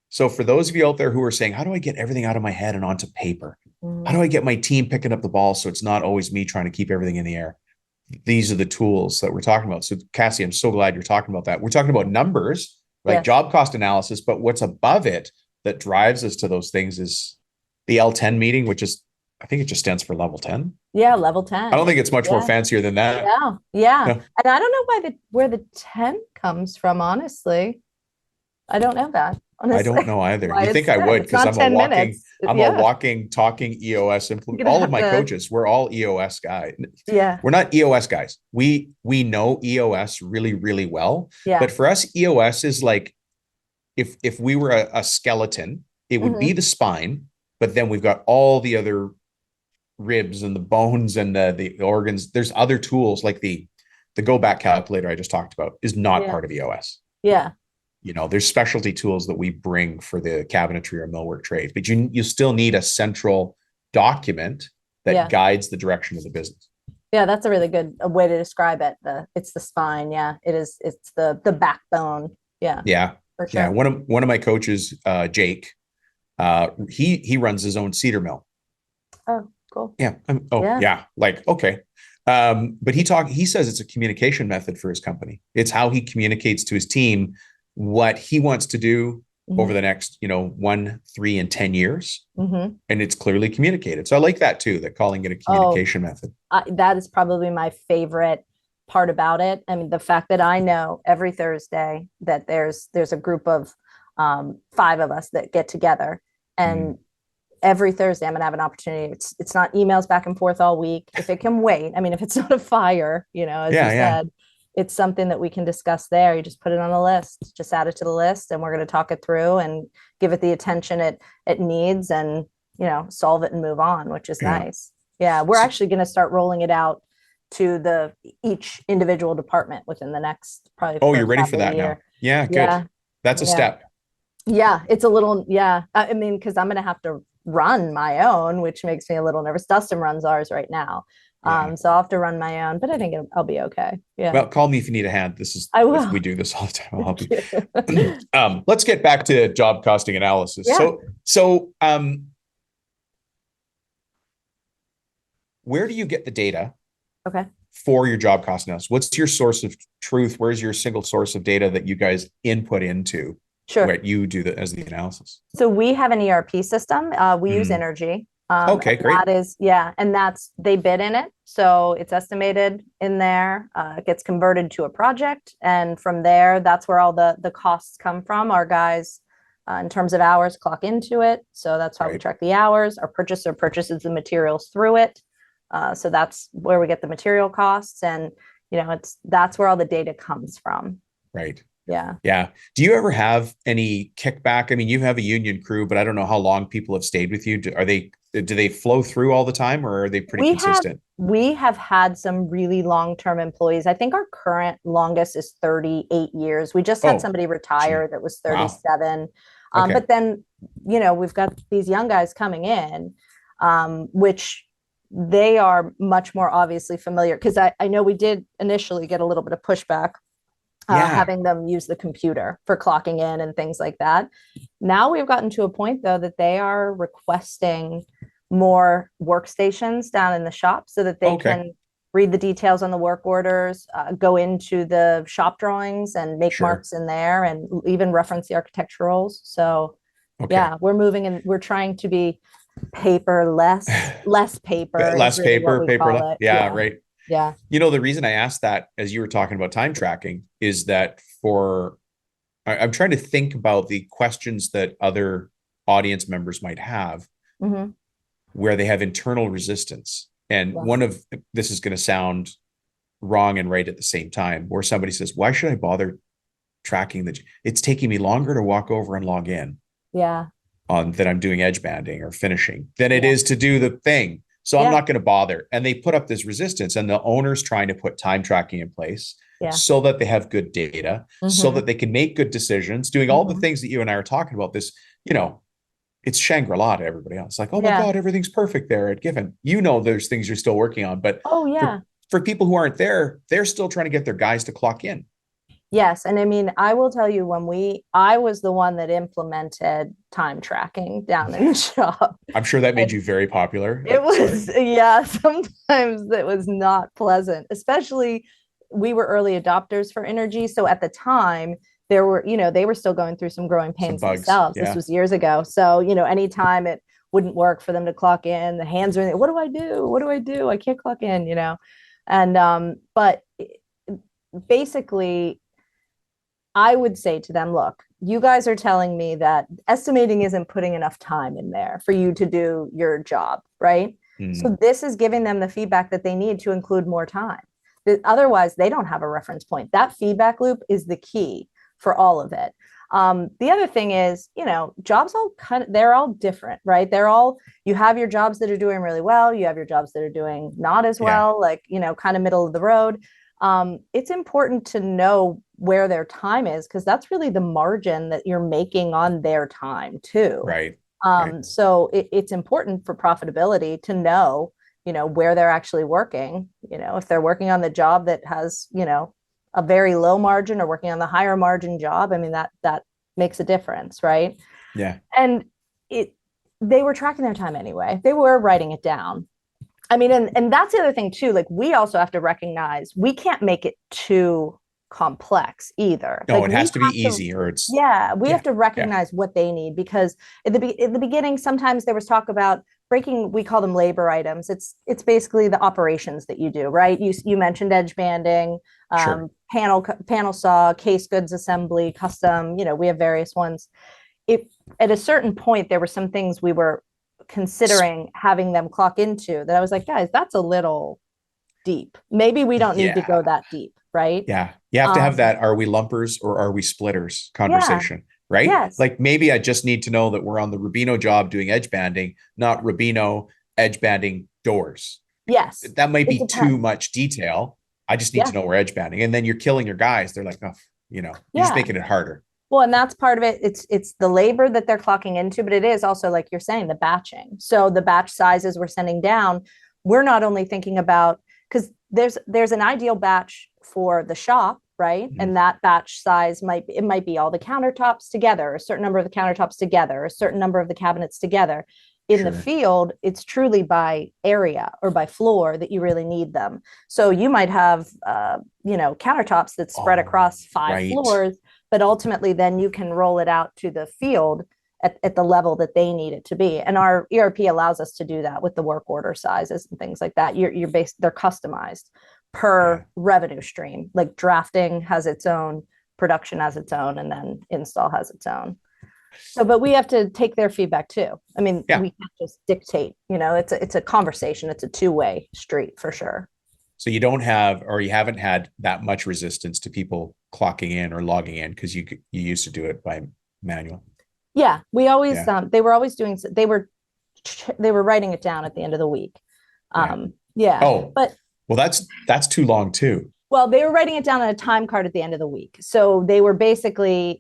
A: So for those of you out there who are saying, how do I get everything out of my head and onto paper? How do I get my team picking up the ball so it's not always me trying to keep everything in the air? These are the tools that we're talking about. So Cassie, I'm so glad you're talking about that. We're talking about numbers, like
B: Yes.
A: job cost analysis, but what's above it that drives us to those things is the L10 meeting, which is, I think it just stands for level 10.
B: Yeah, level 10.
A: I don't think it's much more
B: Yeah.
A: fancier than that.
B: Yeah. Yeah.
A: No.
B: And I don't know where the 10 comes from, honestly. I don't know that,
A: I
B: honestly.
A: don't know either.
B: Why
A: You think
B: it's
A: I
B: 10.
A: would,
B: It's
A: because
B: not
A: I'm a
B: 10
A: walking,
B: minutes.
A: I'm a
B: Yeah.
A: walking, talking EOS implement.
B: You're gonna
A: All of
B: have
A: my
B: to-
A: coaches, we're all EOS guys.
B: Yeah.
A: We're not EOS guys. We know EOS really, really well.
B: Yeah.
A: But for us, EOS is like, if we were a skeleton, it would be
B: Mhm.
A: the spine, but then we've got all the other ribs and the bones and the organs. There's other tools like the go back calculator I just talked about is not
B: Yeah.
A: part of EOS.
B: Yeah.
A: You know, there's specialty tools that we bring for the cabinetry or millwork trade, but you still need a central document that
B: Yeah.
A: guides the direction of the business.
B: Yeah, that's a really good way to describe it. It's the spine. Yeah, it is. It's the backbone. Yeah,
A: Yeah.
B: for
A: Yeah.
B: sure.
A: One of my coaches, Jake, he runs his own cedar mill.
B: Oh, cool.
A: Yeah.
B: Yeah.
A: Yeah. Like, okay. But he says it's a communication method for his company. It's how he communicates to his team what he wants to do over the next, 1, 3, and 10 years.
B: Mm-hmm.
A: And it's clearly communicated. So I like that too, that calling it a communication method.
B: That is probably my favorite part about it. I mean, the fact that I know every Thursday that there's a group of 5 of us that get together, and every Thursday I'm gonna have an opportunity. It's not emails back and forth all week. If it can wait, I mean, if it's not a fire, as you said, it's something that we can discuss there. You just put it on a list, just add it to the list, and we're going to talk it through and give it the attention it needs, and solve it and move on, which is nice. Yeah, we're actually going to start rolling it out to each individual department within the next probably.
A: Oh, you're ready for that now? Yeah, good.
B: Yeah.
A: That's a step.
B: Yeah, it's a little, I mean, because I'm going to have to run my own, which makes me a little nervous. Dustin runs ours right now. So I'll have to run my own, but I think I'll be okay. Yeah.
A: Well, call me if you need a hand.
B: I will.
A: We do this all the time. I'll help you. Let's get back to job costing analysis.
B: Yeah.
A: So where do you get the data?
B: Okay.
A: For your job cost analysis? What's your source of truth? Where's your single source of data that you guys input into?
B: Sure.
A: What you do as the analysis?
B: So we have an ERP system. We use Energy.
A: Okay, great.
B: That is, and they bid in it. So it's estimated in there, it gets converted to a project. And from there, that's where all the costs come from. Our guys, in terms of hours, clock into it. So that's how we track the hours. Our purchaser purchases the materials through it. So that's where we get the material costs. And, that's where all the data comes from.
A: Right.
B: Yeah.
A: Yeah. Do you ever have any kickback? I mean, you have a union crew, but I don't know how long people have stayed with you. Do they flow through all the time, or are they pretty consistent?
B: We have had some really long-term employees. I think our current longest is 38 years. We just had somebody retire that was 37. Wow. But then, we've got these young guys coming in, which they are much more obviously familiar, because I know we did initially get a little bit of pushback. Having them use the computer for clocking in and things like that. Now we've gotten to a point, though, that they are requesting more workstations down in the shop so that they can read the details on the work orders, go into the shop drawings and make marks in there, and even reference the architecturals. So we're moving, and we're trying to be less paper.
A: Less paper. Yeah, right.
B: Yeah.
A: The reason I asked that, as you were talking about time tracking, is that I'm trying to think about the questions that other audience members might have where they have internal resistance. And this is going to sound wrong and right at the same time, where somebody says, why should I bother tracking it's taking me longer to walk over and log in
B: Yeah.
A: on that I'm doing edge banding or finishing than it
B: Yeah.
A: is to do the thing. So I'm
B: Yeah.
A: not going to bother. And they put up this resistance, and the owner's trying to put time tracking in place
B: Yeah.
A: so that they have good data, so that they can make good decisions, doing all the things that you and I are talking about. This, it's Shangri-La to everybody else. Like, oh my
B: Yeah.
A: God, everything's perfect there at Giffin. There's things you're still working on, but
B: Oh yeah.
A: for people who aren't there, they're still trying to get their guys to clock in.
B: Yes. And I mean, I will tell you, I was the one that implemented time tracking down in the shop.
A: I'm sure that made you very popular.
B: It was, yeah, sometimes it was not pleasant, especially we were early adopters for energy. So at the time, there were, they were still going through some growing pains themselves.
A: Yeah.
B: This was years ago. So, anytime it wouldn't work for them to clock in, the hands are in, what do I do? What do I do? I can't clock in, And, but basically, I would say to them, look, you guys are telling me that estimating isn't putting enough time in there for you to do your job, right? So this is giving them the feedback that they need to include more time. Otherwise, they don't have a reference point. That feedback loop is the key for all of it. The other thing is, jobs they're all different, right? You have your jobs that are doing really well. You have your jobs that are doing not as well, like, kind of middle of the road. It's important to know where their time is, because that's really the margin that you're making on their time too.
A: Right.
B: So it's important for profitability to know, where they're actually working, if they're working on the job that has, a very low margin or working on the higher margin job. I mean, that makes a difference. Right.
A: Yeah.
B: And they were tracking their time anyway. They were writing it down. I mean, and that's the other thing too, like we also have to recognize we can't make it too complex either.
A: No,
B: like,
A: it has to be easy, or it's
B: we have to recognize what they need, because in the beginning, sometimes there was talk about breaking, we call them labor items. It's basically the operations that you do, right? You mentioned edge banding,
A: Sure.
B: panel saw, case goods assembly, custom, we have various ones. If at a certain point there were some things we were considering having them clock into that I was like, guys, that's a little deep. Maybe we don't need to go that deep, right?
A: Yeah. You have to have that, are we lumpers or are we splitters conversation, right?
B: Yes.
A: Like maybe I just need to know that we're on the Rubino job doing edge banding, not Rubino edge banding doors.
B: Yes.
A: That might be too much detail. I just need to know we're edge banding. And then you're killing your guys. They're like, oh, you're just making it harder.
B: Well, and that's part of it. It's the labor that they're clocking into, but it is also, like you're saying, the batching. So the batch sizes we're sending down, we're not only thinking about, because there's an ideal batch for the shop, right? And that batch size might be all the countertops together, a certain number of the countertops together, a certain number of the cabinets together. In the field, it's truly by area or by floor that you really need them. So you might have, countertops that spread across 5 floors, but ultimately then you can roll it out to the field at the level that they need it to be. And our ERP allows us to do that with the work order sizes and things like that. They're customized per revenue stream. Like drafting has its own, production has its own, and then install has its own. So, but we have to take their feedback too. I mean, we can't just dictate, it's a conversation. It's a two-way street for sure.
A: So you don't have, or you haven't had that much resistance to people clocking in or logging in, because you used to do it by manual.
B: Yeah, we always, they were always doing, they were writing it down at the end of the week. But
A: well, that's too long too.
B: Well, they were writing it down on a time card at the end of the week. So they were basically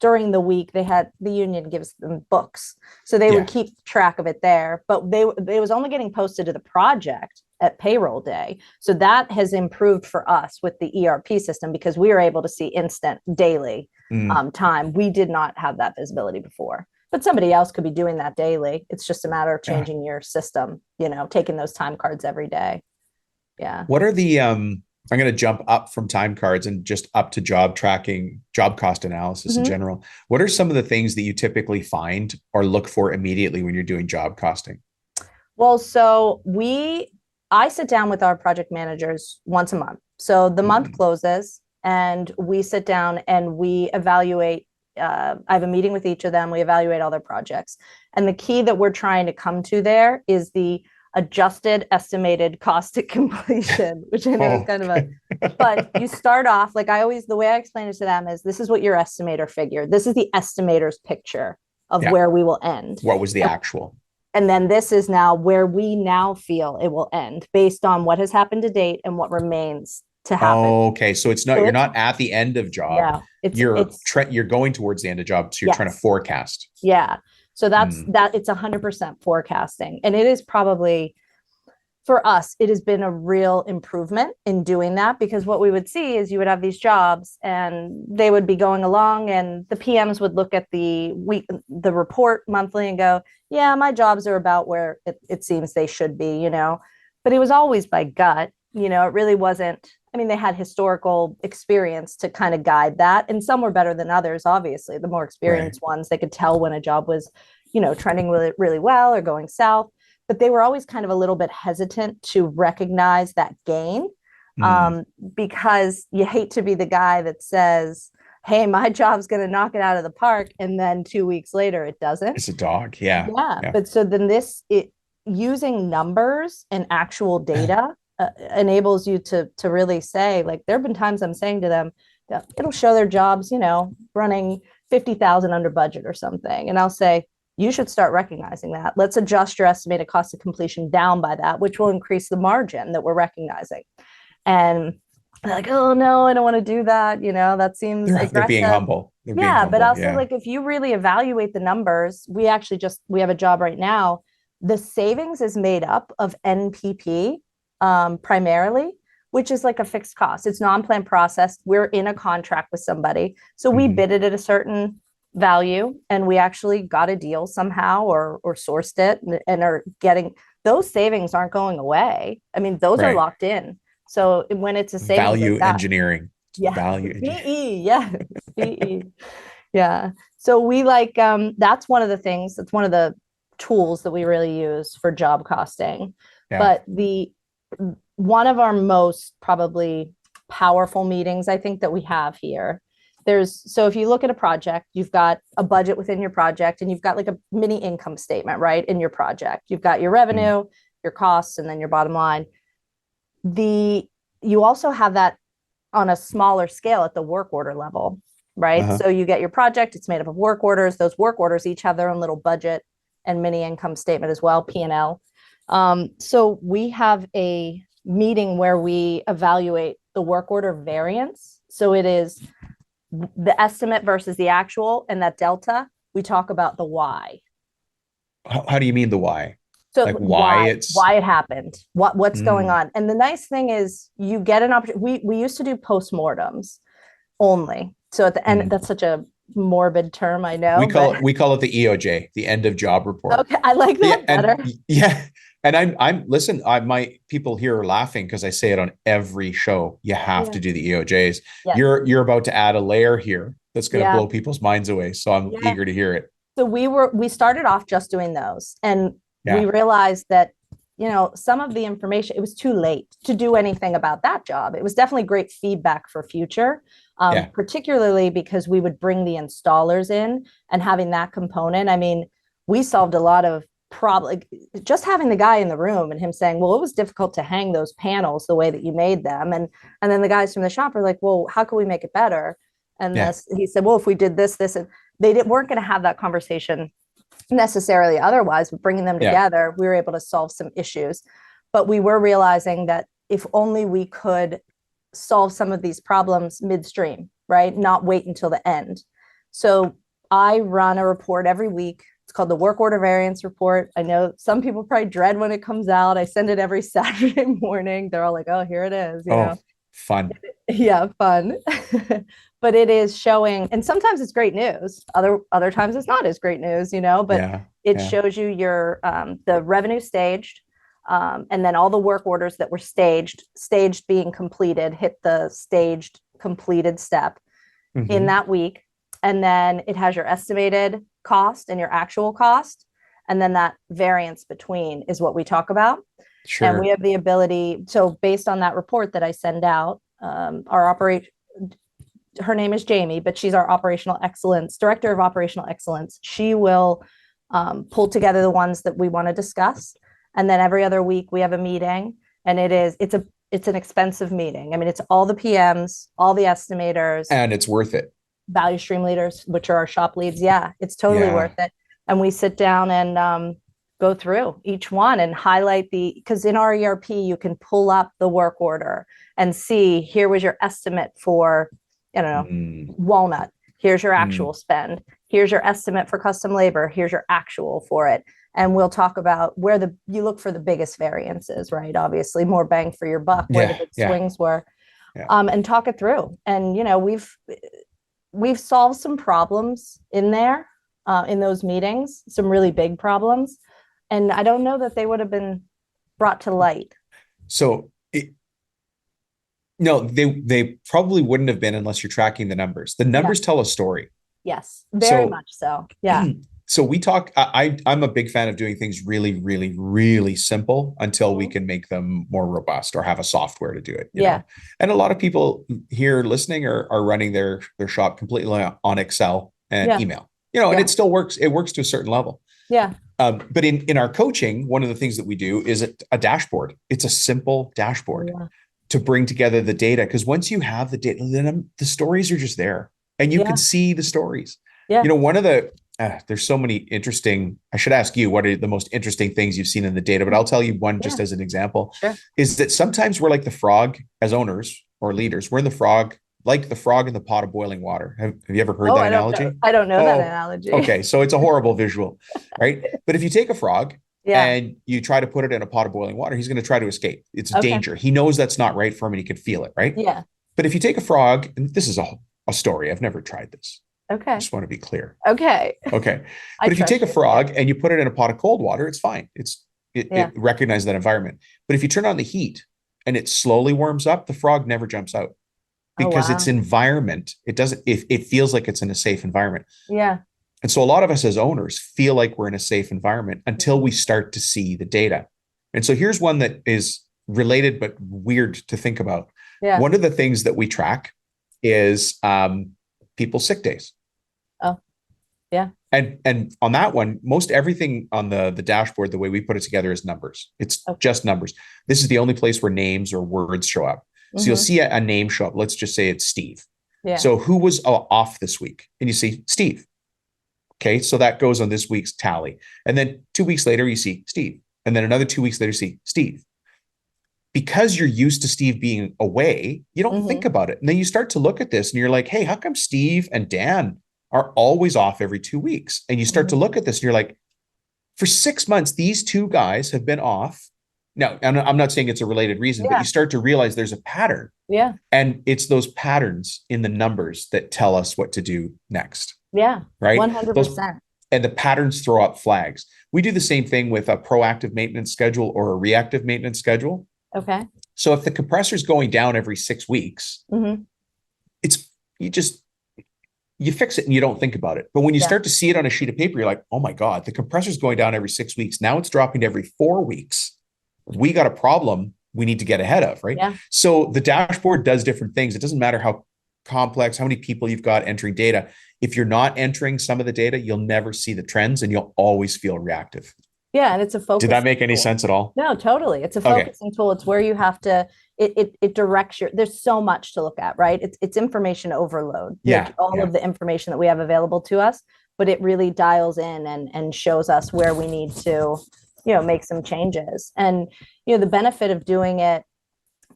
B: during the week, the union gives them books. So they would keep track of it there, but it was only getting posted to the project at payroll day. So that has improved for us with the ERP system, because we were able to see instant daily time. We did not have that visibility before, but somebody else could be doing that daily. It's just a matter of changing your system, taking those time cards every day. Yeah.
A: What are the, I'm going to jump up from time cards and just up to job tracking, job cost analysis in general. What are some of the things that you typically find or look for immediately when you're doing job costing?
B: Well, so I sit down with our project managers once a month. So the month closes and we sit down and we evaluate. I have a meeting with each of them. We evaluate all their projects. And the key that we're trying to come to there is the adjusted estimated cost to completion, which I know is kind of a,
A: Okay.
B: but you start off, like the way I explain it to them is this is what your estimator figured. This is the estimator's picture of
A: Yeah.
B: where we will end.
A: What was the actual?
B: And then this is now where we now feel it will end based on what has happened to date and what remains to happen.
A: Okay. So it's not,
B: So
A: you're not at the end of job.
B: Yeah,
A: You're going towards the end of job. So you're trying to forecast.
B: Yeah. So that it's 100% forecasting. And it is probably, for us, it has been a real improvement in doing that, because what we would see is you would have these jobs and they would be going along and the PMs would look at the report monthly and go, yeah, my jobs are about where it seems they should be, but it was always by gut, it really wasn't. I mean, they had historical experience to kind of guide that, and some were better than others. Obviously, the more experienced ones, they could tell when a job was, trending really, really well or going south, but they were always kind of a little bit hesitant to recognize that gain, because you hate to be the guy that says, hey, my job's going to knock it out of the park, and then 2 weeks later it doesn't.
A: It's a dog. Yeah.
B: But so then using numbers and actual data enables you to really say, like, there have been times I'm saying to them that it'll show their jobs, running 50,000 under budget or something. And I'll say, you should start recognizing that. Let's adjust your estimated cost of completion down by that, which will increase the margin that we're recognizing. And they're like, oh no, I don't want to do that. That seems aggressive.
A: They're being humble.
B: But also, like, if you really evaluate the numbers, we have a job right now. The savings is made up of NPP, primarily, which is like a fixed cost. It's non-plan processed. We're in a contract with somebody. So we bid it at a certain value and we actually got a deal somehow or sourced it and are getting those savings. Aren't going away. I mean, those are locked in. So when it's a savings,
A: value
B: like
A: engineering.
B: Value engineering. PE. Yeah. So we that's one of the things, that's one of the tools that we really use for job costing. But one of our most probably powerful meetings, I think, that we have here, so if you look at a project, you've got a budget within your project and you've got like a mini income statement, right? In your project, you've got your revenue, your costs, and then your bottom line. You also have that on a smaller scale at the work order level, right? So you get your project, it's made up of work orders. Those work orders each have their own little budget and mini income statement as well, P&L. So we have a meeting where we evaluate the work order variance. So it is the estimate versus the actual, and that delta, we talk about the why.
A: How do you mean the why?
B: So
A: like
B: why it happened, what's going on. And the nice thing is you get an opportunity. We used to do postmortems only. So at the end, that's such a morbid term, I know.
A: We call it the EOJ, the end of job report.
B: Okay, I like that better.
A: And my people here are laughing because I say it on every show. You have to do the EOJs. Yes. You're about to add a layer here that's going to blow people's minds away. So I'm eager to hear it.
B: So we started off just doing those, and we realized that, some of the information, it was too late to do anything about that job. It was definitely great feedback for future, particularly because we would bring the installers in and having that component. I mean, we solved a lot of just having the guy in the room and him saying, well, it was difficult to hang those panels the way that you made them. And then the guys from the shop are like, well, how can we make it better? And he said, well, if we did this, and they weren't going to have that conversation necessarily otherwise, but bringing them together, we were able to solve some issues. But we were realizing that if only we could solve some of these problems midstream, right? Not wait until the end. So I run a report every week. It's called the Work Order Variance Report. I know some people probably dread when it comes out. I send it every Saturday morning. They're all like, oh, here it is. You know?
A: Fun.
B: Yeah, fun. But it is showing, and sometimes it's great news. Other times it's not as great news, but it shows you your the revenue staged, and then all the work orders that were staged being completed, hit the staged completed step in that week. And then it has your estimated cost and your actual cost. And then that variance between is what we talk about. Sure. And we have the ability, so based on that report that I send out, her name is Jamie, but she's our director of operational excellence. She will pull together the ones that we want to discuss. And then every other week we have a meeting, and it's an expensive meeting. I mean, it's all the PMs, all the estimators,
A: And it's worth it.
B: value stream leaders, which are our shop leads. Yeah, it's totally
A: Yeah.
B: worth it. And we sit down and go through each one and highlight because in our ERP, you can pull up the work order and see, here was your estimate for, I don't know, walnut. Here's your actual spend. Here's your estimate for custom labor. Here's your actual for it. And we'll talk about where you look for the biggest variances, right? Obviously, more bang for your buck, where the big swings were, and talk it through. And, we've solved some problems in there, in those meetings, some really big problems. And I don't know that they would have been brought to light.
A: So no, they probably wouldn't have been unless you're tracking the numbers. The numbers tell a story.
B: Yes, very much so. Yeah.
A: So we talk, I'm a big fan of doing things really, really, really simple until we can make them more robust or have a software to do it. You know? And a lot of people here listening are running their shop completely on Excel and email, and it still works. It works to a certain level.
B: Yeah.
A: But in our coaching, one of the things that we do is a dashboard. It's a simple dashboard to bring together the data. Because once you have the data, then the stories are just there and you can see the stories. One of the, there's so many interesting, I should ask you, what are the most interesting things you've seen in the data? But I'll tell you one just as an example, is that sometimes we're like the frog as owners or leaders. We're in the frog, like the frog in the pot of boiling water. Have you ever heard that analogy?
B: I don't know that analogy.
A: Okay, so it's a horrible visual, right? But if you take a frog and you try to put it in a pot of boiling water, he's going to try to escape. It's danger. He knows that's not right for him and he can feel it, right?
B: Yeah.
A: But if you take a frog, and this is a story, I've never tried this.
B: Okay.
A: I just want to be clear.
B: Okay.
A: Okay. But if you take a frog and you put it in a pot of cold water, it's fine. It recognizes that environment. But if you turn on the heat and it slowly warms up, the frog never jumps out because its environment, it feels like it's in a safe environment.
B: Yeah.
A: And so a lot of us as owners feel like we're in a safe environment until we start to see the data. And so here's one that is related, but weird to think about.
B: Yeah.
A: One of the things that we track is people's sick days.
B: Oh, yeah.
A: And on that one, most everything on the dashboard, the way we put it together is numbers. It's just numbers. This is the only place where names or words show up. So you'll see a name show up. Let's just say it's Steve.
B: Yeah.
A: So who was off this week? And you see Steve. Okay. So that goes on this week's tally. And then 2 weeks later, you see Steve. And then another 2 weeks later, you see Steve. Because you're used to Steve being away, you don't think about it. And then you start to look at this and you're like, hey, how come Steve and Dan are always off every 2 weeks? And you start to look at this and you're like, for 6 months, these two guys have been off. Now, I'm not saying it's a related reason, but you start to realize there's a pattern.
B: Yeah.
A: And it's those patterns in the numbers that tell us what to do next.
B: Yeah.
A: Right.
B: 100%.
A: And the patterns throw up flags. We do the same thing with a proactive maintenance schedule or a reactive maintenance schedule.
B: Okay.
A: So if the compressor's going down every 6 weeks, you fix it and you don't think about it. But when you start to see it on a sheet of paper, you're like, oh my God, the compressor's going down every 6 weeks. Now it's dropping to every 4 weeks. We got a problem we need to get ahead of, right?
B: Yeah.
A: So the dashboard does different things. It doesn't matter how complex, how many people you've got entering data. If you're not entering some of the data, you'll never see the trends and you'll always feel reactive.
B: Yeah. And it's a focus.
A: Did that make any sense at all?
B: No, totally. It's a focusing tool. It's where you have to, it directs there's so much to look at, right? It's information overload.
A: Yeah.
B: Like all of the information that we have available to us, but it really dials in and shows us where we need to, make some changes. And, the benefit of doing it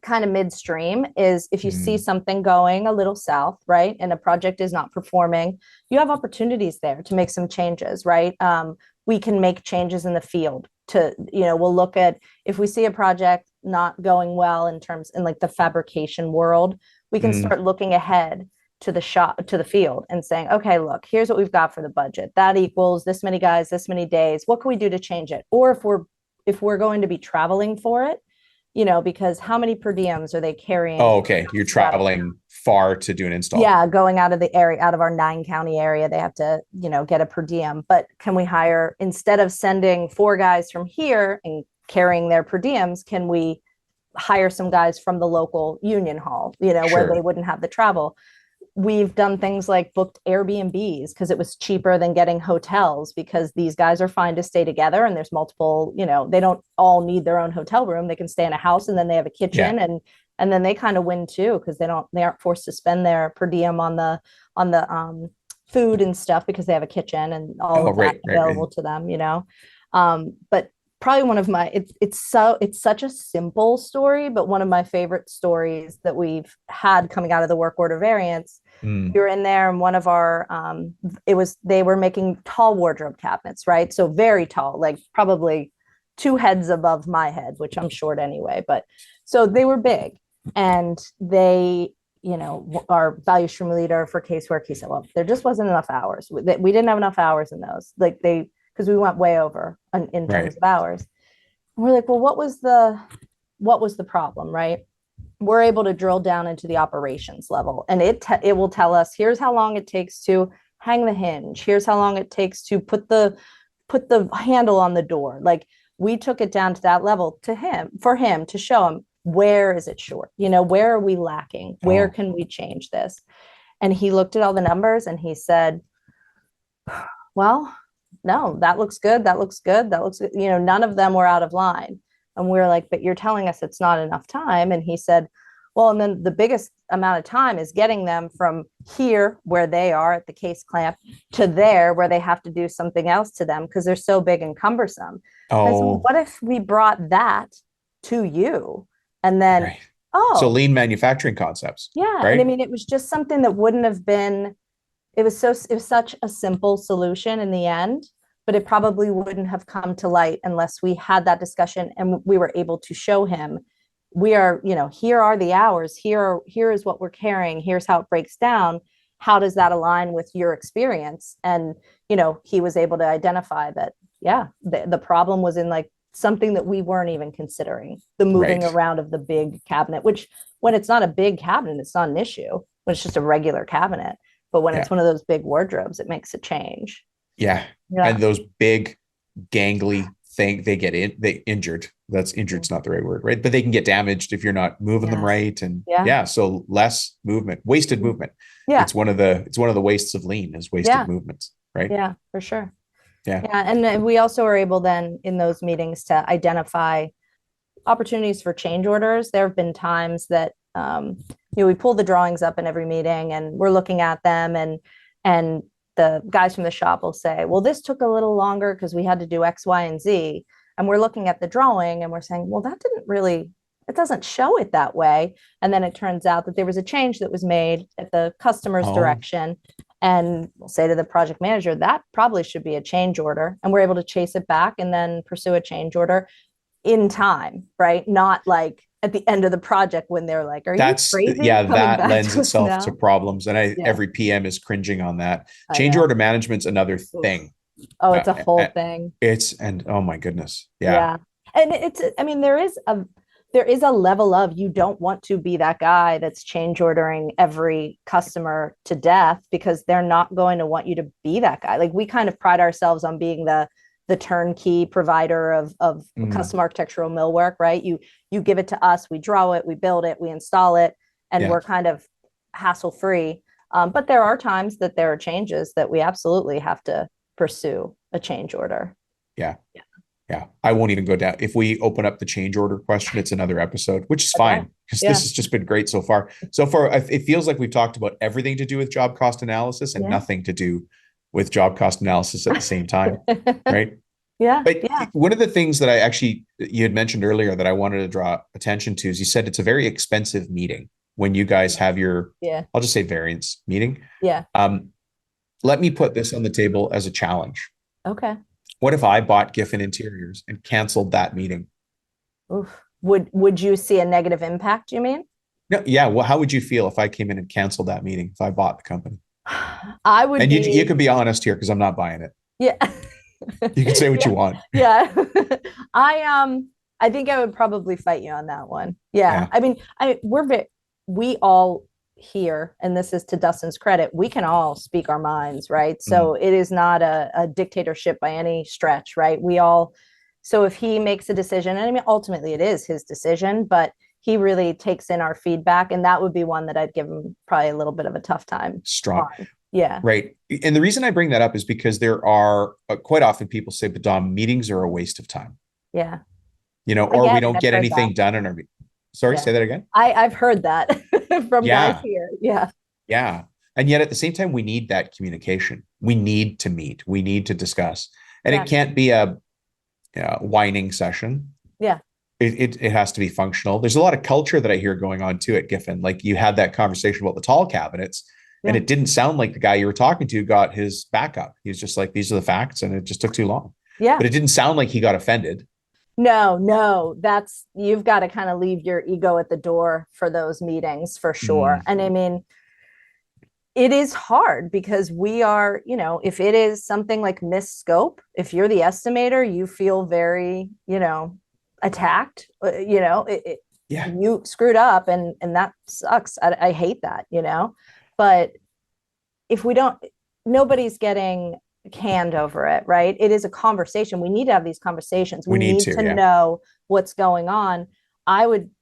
B: kind of midstream is if you see something going a little south, right? And a project is not performing, you have opportunities there to make some changes, right? We can make changes in the field to, we'll look at if we see a project not going well in like the fabrication world, we can start looking ahead to the shop, to the field and saying, okay, look, here's what we've got for the budget. That equals this many guys, this many days. What can we do to change it? Or if we're going to be traveling for it, because how many per diems are they carrying?
A: Oh, okay. You're traveling far to do an install.
B: Yeah. Going out of the area, out of our 9-county area, they have to, get a per diem. But can we hire, instead of sending 4 guys from here and carrying their per diems, can we hire some guys from the local union hall, where they wouldn't have the travel? we've done things like booked Airbnbs because it was cheaper than getting hotels, because these guys are fine to stay together and there's multiple, they don't all need their own hotel room. They can stay in a house and then they have a kitchen, and then they kind of win too, because they aren't forced to spend their per diem on the food and stuff, because they have a kitchen and all of that available to them, but probably one of my, it's such a simple story, but one of my favorite stories that we've had coming out of the work order variance. We were in there, and one of our they were making tall wardrobe cabinets, right? So very tall, like probably 2 heads above my head, which I'm short anyway, but so they were big. And they, our value stream leader for casework, he said, well, there just wasn't enough hours. We didn't have enough hours in those, because we went way over in terms of hours. And we're like, well, what was the problem, right? We're able to drill down into the operations level, and it will tell us, here's how long it takes to hang the hinge. Here's how long it takes to put the handle on the door. Like, we took it down to that level for him to show him, where is it short? Where are we lacking? Where can we change this? And he looked at all the numbers and he said, well, no, that looks good. That looks good. That looks good. None of them were out of line. And we were like, but you're telling us it's not enough time. And he said, well, and then the biggest amount of time is getting them from here, where they are at the case clamp, to there, where they have to do something else to them because they're so big and cumbersome. I said, well, what if we brought that to you? And then,
A: so lean manufacturing concepts.
B: Yeah. Right? And I mean, it was just something that wouldn't have been, it was such a simple solution in the end, but it probably wouldn't have come to light unless we had that discussion and we were able to show him, we are, here are the hours, here is what we're carrying, here's how it breaks down. How does that align with your experience? And, he was able to identify that, the problem was in like something that we weren't even considering, the moving around of the big cabinet, which when it's not a big cabinet, it's not an issue, when it's just a regular cabinet. But when it's one of those big wardrobes, it makes a change.
A: Yeah. And those big gangly thing, they injured. That's injured's not the right word, right? But they can get damaged if you're not moving them right. And so less movement, wasted movement. Yeah. It's one of the wastes of lean, is wasted movements, right? Yeah,
B: for sure. Yeah. And we also were able then in those meetings to identify opportunities for change orders. There have been times that, we pull the drawings up in every meeting and we're looking at them, and the guys from the shop will say, well, this took a little longer because we had to do X, Y, and Z. And we're looking at the drawing and we're saying, well, it doesn't show it that way. And then it turns out that there was a change that was made at the customer's direction. And we'll say to the project manager, that probably should be a change order. And we're able to chase it back and then pursue a change order in time, right? Not like at the end of the project when they're like, are you crazy?
A: Yeah, that lends itself to problems. And every PM is cringing on that. Change order management's another thing.
B: Oh, it's a whole thing.
A: Oh my goodness. Yeah.
B: And there is a level of, you don't want to be that guy that's change ordering every customer to death, because they're not going to want you to be that guy. Like, we kind of pride ourselves on being the turnkey provider of custom architectural millwork, right? You give it to us, we draw it, we build it, we install it, and we're kind of hassle-free. But there are times that there are changes that we absolutely have to pursue a change order.
A: Yeah. I won't even go down. If we open up the change order question, it's another episode, which is fine, because this has just been great so far. It feels like we've talked about everything to do with job cost analysis and nothing to do with job cost analysis at the same time. Right. But one of the things that you had mentioned earlier that I wanted to draw attention to is, you said it's a very expensive meeting when you guys have your, I'll just say variance meeting. Yeah. Let me put this on the table as a challenge.
B: Okay.
A: What if I bought Giffin Interiors and canceled that meeting?
B: Oof. Would you see a negative impact, you mean?
A: No. Yeah. Well, how would you feel if I came in and canceled that meeting, if I bought the company?
B: I would.
A: And you could be honest here, because I'm not buying it. Yeah. You can say what you want.
B: Yeah. I think I would probably fight you on that one. Yeah. I mean, we all here, and this is to Dustin's credit, we can all speak our minds, right? So it is not a dictatorship by any stretch, right? So if he makes a decision, and I mean, ultimately it is his decision, but he really takes in our feedback, and that would be one that I'd give him probably a little bit of a tough time
A: Strong.
B: on. Yeah.
A: Right. And the reason I bring that up is because there are quite often people say, but Dom, meetings are a waste of time.
B: Yeah.
A: Or we don't get anything done in our meeting. Sorry, say that again.
B: I've heard that from guys
A: Yeah.
B: here. Yeah.
A: Yeah. And yet at the same time, we need that communication. We need to meet. We need to discuss. And it can't be a whining session.
B: Yeah.
A: It has to be functional. There's a lot of culture that I hear going on too at Giffin. Like you had that conversation about the tall cabinets, and it didn't sound like the guy you were talking to got his backup. He was just like, these are the facts, and it just took too long.
B: Yeah.
A: But it didn't sound like he got offended.
B: No, you've got to kind of leave your ego at the door for those meetings for sure. And I mean, it is hard because we are, if it is something like missed scope, if you're the estimator, you feel very, attacked, you screwed up, and that sucks. I hate that, but if we don't, nobody's getting canned over it, right? It is a conversation. We need to have these conversations. We need to know what's going on.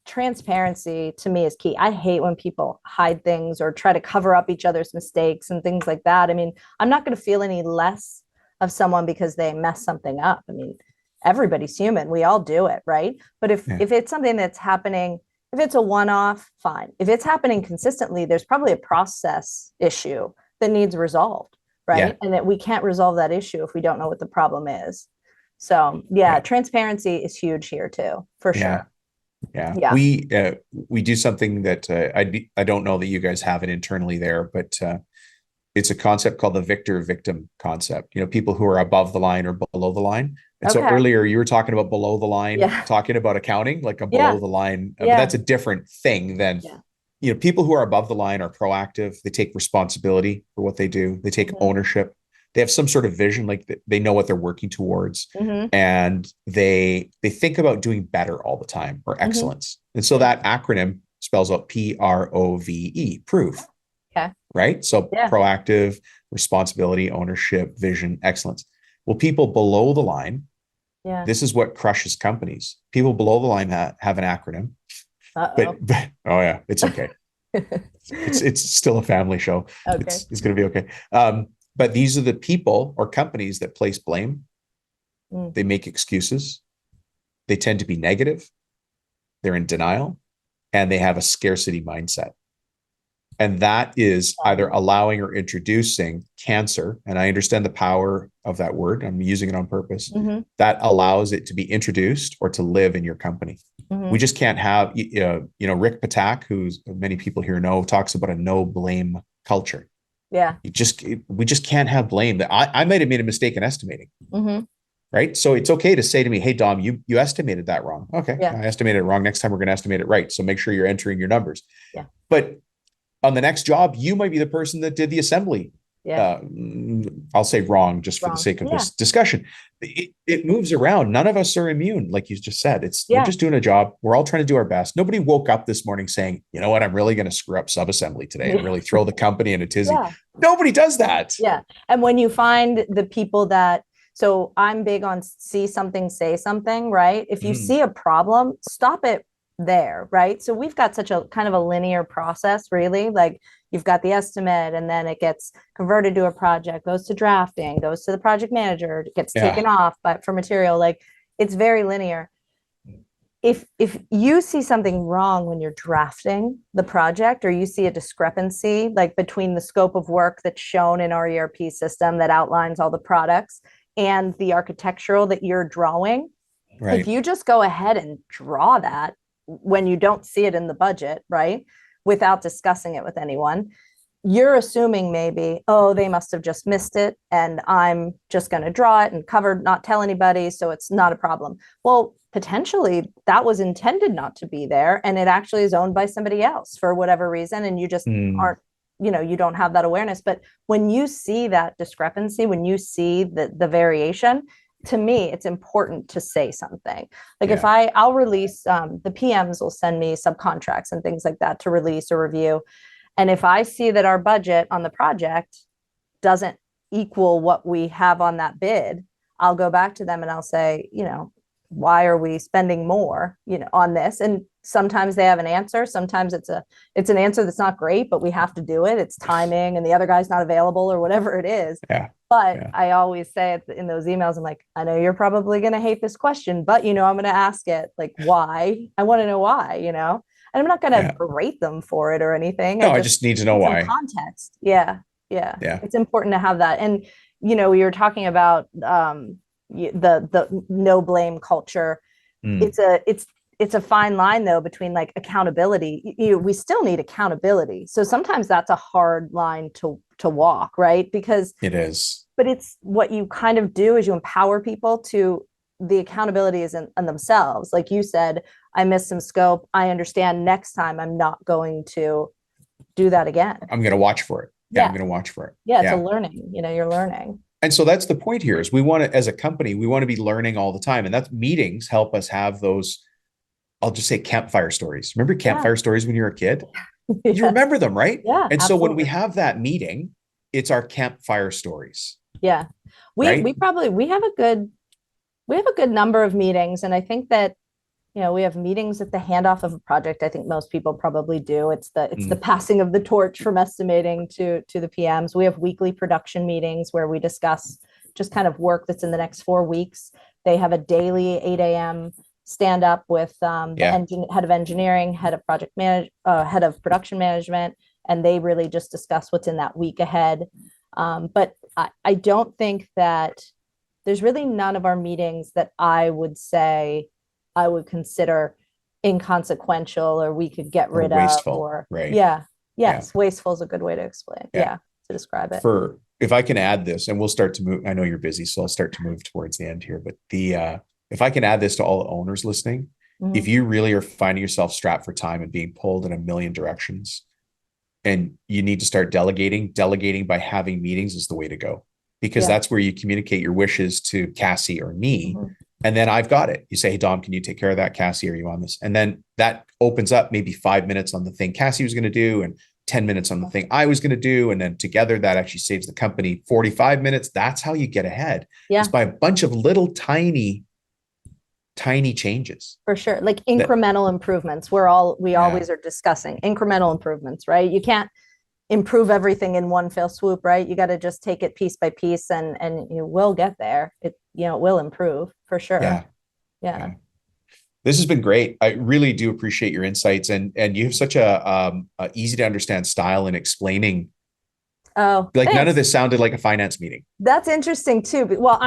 B: Transparency to me is key. I hate when people hide things or try to cover up each other's mistakes and things like that. I mean, I'm not going to feel any less of someone because they mess something up. I mean, everybody's human. We all do it, right? But if it's something that's happening, if it's a one-off, fine. If it's happening consistently, there's probably a process issue that needs resolved, right? And that we can't resolve that issue if we don't know what the problem is. So transparency is huge here too, for sure.
A: Yeah. We do something that I don't know that you guys have it internally there, but it's a concept called the victor-victim concept. People who are above the line or below the line. And so earlier you were talking about below the line, talking about accounting, like a below the line. But that's a different thing than, people who are above the line are proactive. They take responsibility for what they do. They take ownership. They have some sort of vision, like they know what they're working towards, and they think about doing better all the time, or excellence. And so that acronym spells out PROVE, prove.
B: Okay.
A: Right. So proactive, responsibility, ownership, vision, excellence. Well, people below the line, this is what crushes companies. People below the line have an acronym, but oh yeah, it's okay. it's still a family show. Okay. It's going to be okay. But these are the people or companies that place blame. They make excuses. They tend to be negative. They're in denial, and they have a scarcity mindset. And that is either allowing or introducing cancer. And I understand the power of that word. I'm using it on purpose. That allows it to be introduced or to live in your company. We just can't have, Rick Patak, who many people here know, talks about a no blame culture.
B: Yeah.
A: We just can't have blame. That I might have made a mistake in estimating. Right. So it's okay to say to me, hey, Dom, you estimated that wrong. Okay. I estimated it wrong. Next time we're going to estimate it right. So make sure you're entering your numbers. Yeah. But on the next job, you might be the person that did the assembly. I'll say wrong just for the sake of this discussion. It moves around. None of us are immune. Like you just said, we're just doing a job. We're all trying to do our best. Nobody woke up this morning saying, you know what, I'm really going to screw up sub-assembly today and really throw the company in a tizzy. Nobody does that. Yeah.
B: And when you find the people so I'm big on see something, say something, right? If you see a problem, stop it there, right? So we've got such a kind of a linear process, really. Like you've got the estimate, and then it gets converted to a project, goes to drafting, goes to the project manager, gets taken off for material. Like it's very linear. If you see something wrong when you're drafting the project, or you see a discrepancy like between the scope of work that's shown in our ERP system that outlines all the products and the architectural that you're drawing, if you just go ahead and draw that when you don't see it in the budget, right, without discussing it with anyone, you're assuming maybe, oh, they must have just missed it, and I'm just going to draw it and cover, not tell anybody, so it's not a problem. Well, potentially that was intended not to be there, and it actually is owned by somebody else for whatever reason, and you just aren't, you don't have that awareness. But when you see that discrepancy, when you see the variation, to me, it's important to say something. Like if I'll release, the PMs will send me subcontracts and things like that to release or review. And if I see that our budget on the project doesn't equal what we have on that bid, I'll go back to them and I'll say, why are we spending more, on this? And sometimes they have an answer. Sometimes it's an answer that's not great, but we have to do it. It's timing and the other guy's not available or whatever it is.
A: Yeah.
B: But
A: Yeah.
B: I always say in those emails, I'm like, I know you're probably going to hate this question, but I'm going to ask it, like, why? I want to know why, and I'm not going to berate them for it or anything.
A: No, I just need to know
B: some
A: why.
B: context. Yeah. Yeah.
A: Yeah.
B: It's important to have that. And, we were talking about the no blame culture. It's a fine line though between like accountability. We still need accountability. So sometimes that's a hard line to walk, right? Because
A: it is.
B: But it's what you kind of do is you empower people to the accountability is in themselves. Like you said, I missed some scope. I understand next time I'm not going to do that again.
A: I'm going to watch for it. Yeah. I'm going to watch for it.
B: Yeah. It's a learning, you're learning.
A: And so that's the point here is we want to, as a company, we want to be learning all the time. And that's meetings help us have those, I'll just say campfire stories. Remember campfire stories when you were a kid? You remember them, right?
B: Yeah.
A: And so when we have that meeting, it's our campfire stories.
B: Yeah. We have a good number of meetings. And I think that, we have meetings at the handoff of a project. I think most people probably do. It's the passing of the torch from estimating to the PMs. We have weekly production meetings where we discuss just kind of work that's in the next 4 weeks. They have a daily 8 a.m. stand up with the head of engineering, head of head of production management, and they really just discuss what's in that week ahead. But I don't think that there's really none of our meetings that I would say I would consider inconsequential or we could get rid
A: wasteful,
B: of or
A: right.
B: Wasteful is a good way to explain. To describe it.
A: If I can add this, and we'll start to move, I know you're busy, so I'll start to move towards the end here, but if I can add this to all the owners listening, if you really are finding yourself strapped for time and being pulled in a million directions and you need to start delegating by having meetings is the way to go, because that's where you communicate your wishes to Cassy or me. And then I've got it. You say, hey, Dom, can you take care of that? Cassy, are you on this? And then that opens up maybe 5 minutes on the thing Cassy was going to do and 10 minutes on the thing I was going to do. And then together that actually saves the company 45 minutes. That's how you get ahead. It's by a bunch of little tiny changes.
B: For sure. Like incremental improvements. We always are discussing incremental improvements, right? You can't improve everything in one fell swoop, right? You got to just take it piece by piece and you will get there. It will improve for sure. Yeah.
A: This has been great. I really do appreciate your insights and you have such a easy to understand style in explaining.
B: Oh,
A: like thanks. None of this sounded like a finance meeting.
B: That's interesting too. Well,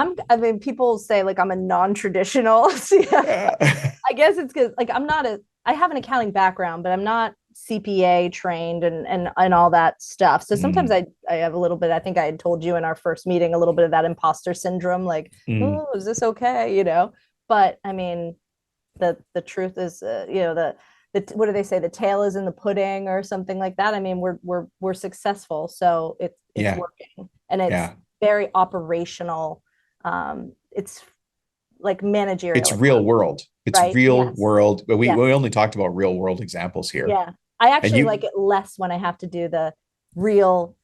B: people say like I'm a non-traditional. I guess it's because like I have an accounting background, but I'm not CPA trained and all that stuff. So sometimes I have a little bit, I think I had told you in our first meeting, a little bit of that imposter syndrome, like, oh, is this okay? But I mean, the truth is, what do they say? The tail is in the pudding or something like that. I mean, we're successful. So it's working and it's very operational. It's like managerial.
A: It's real world. It's right? Real world. But we only talked about real world examples here.
B: Yeah. I actually like it less when I have to do the real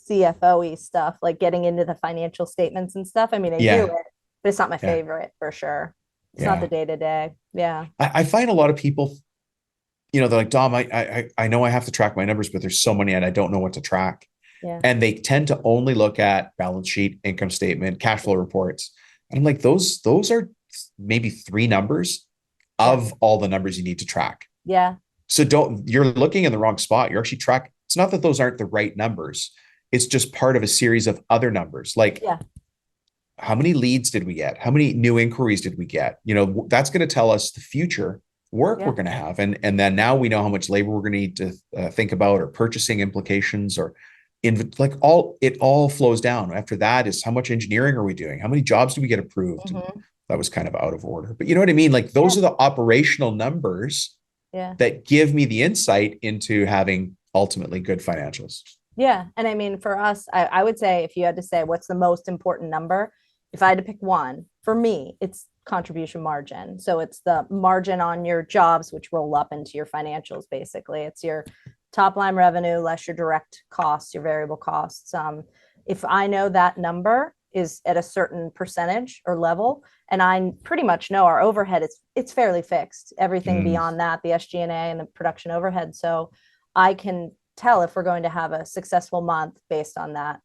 B: CFO-y stuff, like getting into the financial statements and stuff. I mean, I do it, but it's not my favorite for sure. It's not the day-to-day. Yeah.
A: I find a lot of people, they're like, Dom, I know I have to track my numbers, but there's so many and I don't know what to track.
B: Yeah.
A: And they tend to only look at balance sheet, income statement, cash flow reports. And I'm like, those are maybe 3 numbers of all the numbers you need to track.
B: Yeah.
A: So you're looking in the wrong spot. You're actually tracking. It's not that those aren't the right numbers. It's just part of a series of other numbers. Like how many leads did we get? How many new inquiries did we get? That's going to tell us the future work we're going to have. And then now we know how much labor we're going to need to think about, or purchasing implications, or it all flows down. After that is how much engineering are we doing? How many jobs do we get approved? That was kind of out of order, but you know what I mean? Like those are the operational numbers that give me the insight into having ultimately good financials.
B: Yeah. And I mean, for us, I would say if you had to say what's the most important number, if I had to pick one, for me, it's contribution margin. So it's the margin on your jobs, which roll up into your financials. Basically, it's your top line revenue less your direct costs, your variable costs. If I know that number, is at a certain percentage or level. And I pretty much know our overhead it's fairly fixed. Everything beyond that, the SG&A and the production overhead. So I can tell if we're going to have a successful month based on that,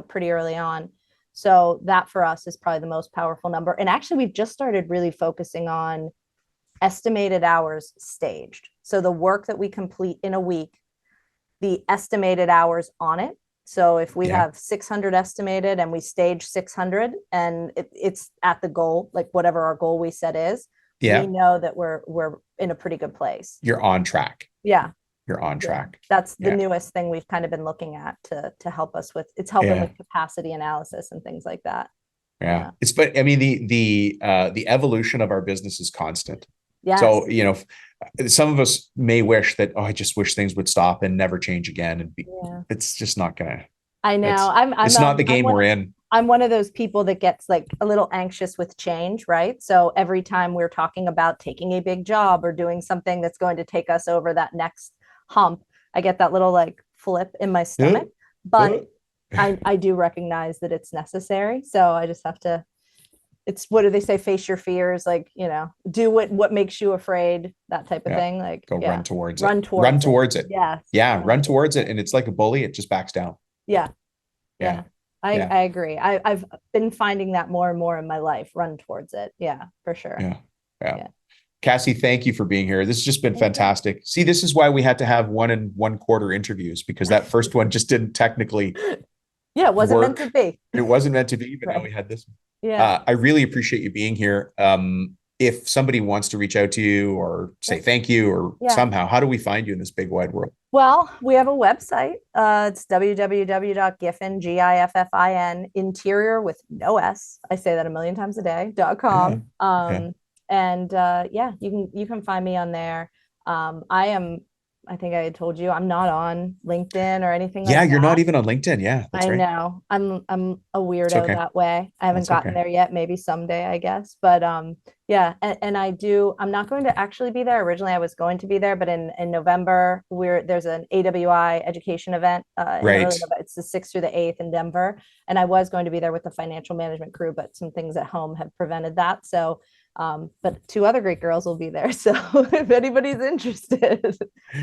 B: pretty early on. So that for us is probably the most powerful number. And actually, we've just started really focusing on estimated hours staged. So the work that we complete in a week, the estimated hours on it. So if we have 600 estimated and we stage 600 and it's at the goal, like whatever our goal we set is, we know that we're in a pretty good place.
A: You're on track.
B: Yeah.
A: You're on track.
B: That's the newest thing we've kind of been looking at to help us with. It's helping with capacity analysis and things like that.
A: Yeah. But I mean, the evolution of our business is constant.
B: Yes.
A: So, some of us may wish that, I just wish things would stop and never change again. And it's just not gonna.
B: I know.
A: It's not the game we're in.
B: I'm one of those people that gets like a little anxious with change, right? So every time we're talking about taking a big job or doing something that's going to take us over that next hump, I get that little like flip in my stomach. But I do recognize that it's necessary. So I just have to, what do they say? Face your fears, like, do what makes you afraid, that type of thing. Like
A: run towards it.
B: Run towards it.
A: Yeah. Yeah. Run towards it. And it's like a bully. It just backs down.
B: Yeah. I agree. I've been finding that more and more in my life. Run towards it. Yeah, for sure.
A: Yeah. Cassy, thank you for being here. This has just been fantastic. See, this is why we had to have 1 1/4 interviews, because that first one just didn't technically.
B: It wasn't meant to be.
A: It wasn't meant to be, but now we had this one.
B: Yeah.
A: I really appreciate you being here. If somebody wants to reach out to you or say thank you or somehow, how do we find you in this big wide world?
B: Well, we have a website. It's www.giffin, Giffin, interior with no S. I say that a million times a day.com. And you can find me on there. I think I had told you I'm not on LinkedIn or anything like that.
A: Yeah, you're not even on LinkedIn. Yeah, that's right.
B: I know. I'm a weirdo that way. I haven't gotten there yet. Maybe someday, I guess. But and I'm not going to actually be there. Originally, I was going to be there, but in November, there's an AWI education event. It's the 6th through the 8th in Denver. And I was going to be there with the financial management crew, but some things at home have prevented that. So but 2 other great girls will be there. So if anybody's interested,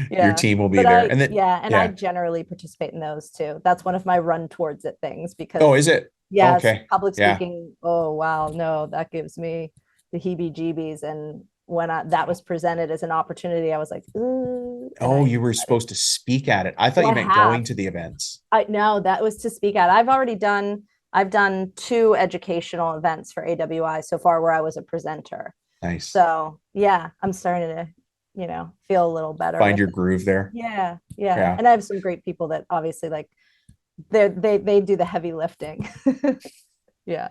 A: your team will be there.
B: I generally participate in those too. That's one of my run towards it things because.
A: Oh, is it?
B: Yeah. Okay. Public speaking. Yeah. Oh, wow. No, that gives me the heebie-jeebies. And when that was presented as an opportunity, I was like, ooh.
A: Oh, you were supposed to speak at it. I thought you meant going to the events.
B: No, that was to speak at. I've done 2 educational events for AWI so far where I was a presenter.
A: Nice.
B: So yeah, I'm starting to, feel a little better.
A: Find your groove there.
B: Yeah. And I have some great people that obviously like they do the heavy lifting. Yeah.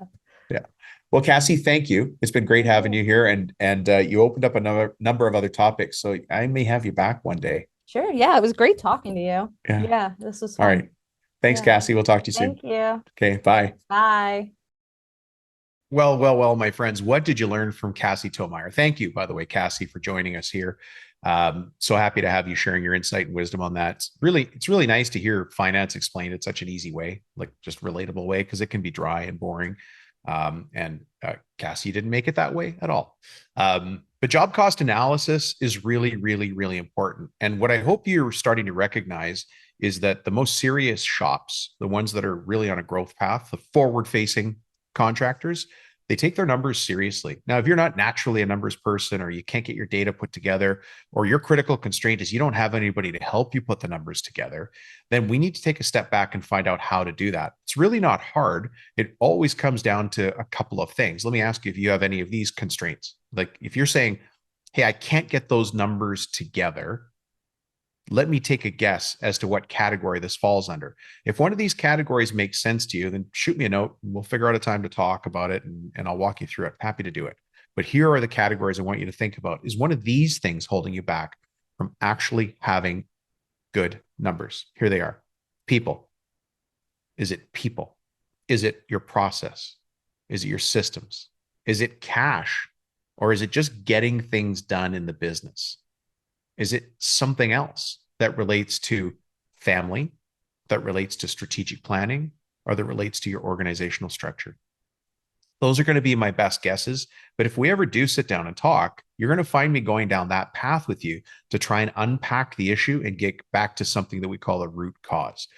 A: Well, Cassy, thank you. It's been great having you here, and you opened up a number of other topics, so I may have you back one day.
B: Sure. Yeah, it was great talking to you. Yeah, this was fun.
A: All right. Thanks, Cassy. We'll talk to you soon.
B: Thank you.
A: Okay, bye.
B: Bye.
A: Well, my friends, what did you learn from Cassy Thomeier? Thank you, by the way, Cassy, for joining us here. So happy to have you sharing your insight and wisdom on that. It's really nice to hear finance explained in such an easy way, like just relatable way, because it can be dry and boring. Cassy didn't make it that way at all. But job cost analysis is really, really, really important. And what I hope you're starting to recognize is that the most serious shops, the ones that are really on a growth path, the forward-facing contractors, they take their numbers seriously. Now, if you're not naturally a numbers person, or you can't get your data put together, or your critical constraint is you don't have anybody to help you put the numbers together, then we need to take a step back and find out how to do that. It's really not hard. It always comes down to a couple of things. Let me ask you if you have any of these constraints. Like if you're saying, hey, I can't get those numbers together, let me take a guess as to what category this falls under. If one of these categories makes sense to you, then shoot me a note and we'll figure out a time to talk about it, and I'll walk you through it. Happy to do it. But here are the categories I want you to think about. Is one of these things holding you back from actually having good numbers? Here they are. People. Is it people? Is it your process? Is it your systems? Is it cash? Or is it just getting things done in the business? Is it something else that relates to family, that relates to strategic planning, or that relates to your organizational structure? Those are going to be my best guesses. But if we ever do sit down and talk, you're going to find me going down that path with you to try and unpack the issue and get back to something that we call a root cause.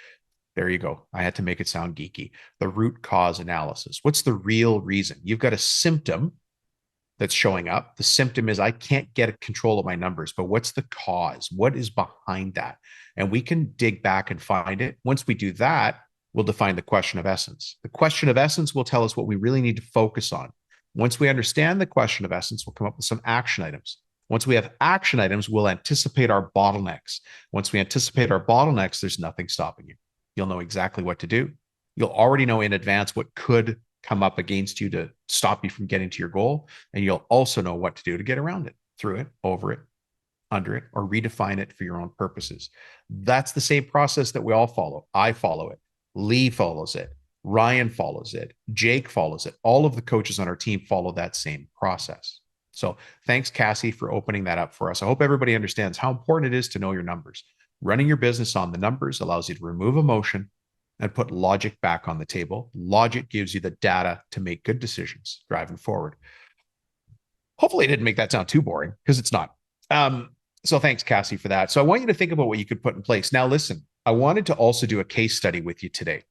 A: There you go. I had to make it sound geeky. The root cause analysis. What's the real reason? You've got a symptom that's showing up. The symptom is I can't get control of my numbers, but what's the cause? What is behind that? And we can dig back and find it. Once we do that, we'll define the question of essence. The question of essence will tell us what we really need to focus on. Once we understand the question of essence, we'll come up with some action items. Once we have action items, we'll anticipate our bottlenecks. Once we anticipate our bottlenecks, there's nothing stopping you. You'll know exactly what to do. You'll already know in advance what could come up against you to stop you from getting to your goal. And you'll also know what to do to get around it, through it, over it, under it, or redefine it for your own purposes. That's the same process that we all follow. I follow it. Lee follows it. Ryan follows it. Jake follows it. All of the coaches on our team follow that same process. So thanks, Cassy, for opening that up for us. I hope everybody understands how important it is to know your numbers. Running your business on the numbers allows you to remove emotion and put logic back on the table. Logic gives you the data to make good decisions driving forward. Hopefully I didn't make that sound too boring, because it's not. So thanks, Cassy, for that. So I want you to think about what you could put in place. Now, listen, I wanted to also do a case study with you today.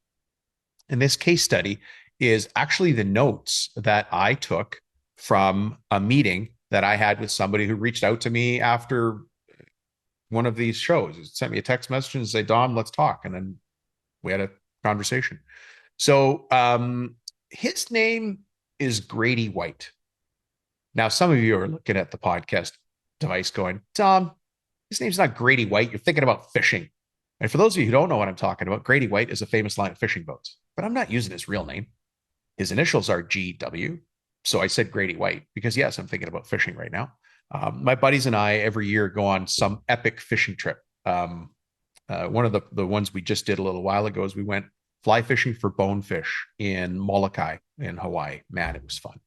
A: And this case study is actually the notes that I took from a meeting that I had with somebody who reached out to me after one of these shows. He sent me a text message and said, Dom, let's talk. And then we had a conversation. So his name is Grady White. Now, some of you are looking at the podcast device going, Tom, his name's not Grady White. You're thinking about fishing. And for those of you who don't know what I'm talking about, Grady White is a famous line of fishing boats, but I'm not using his real name. His initials are GW. So I said Grady White because, yes, I'm thinking about fishing right now. My buddies and I every year go on some epic fishing trip. One of the ones we just did a little while ago is we went fly fishing for bonefish in Molokai in Hawaii. Man, it was fun.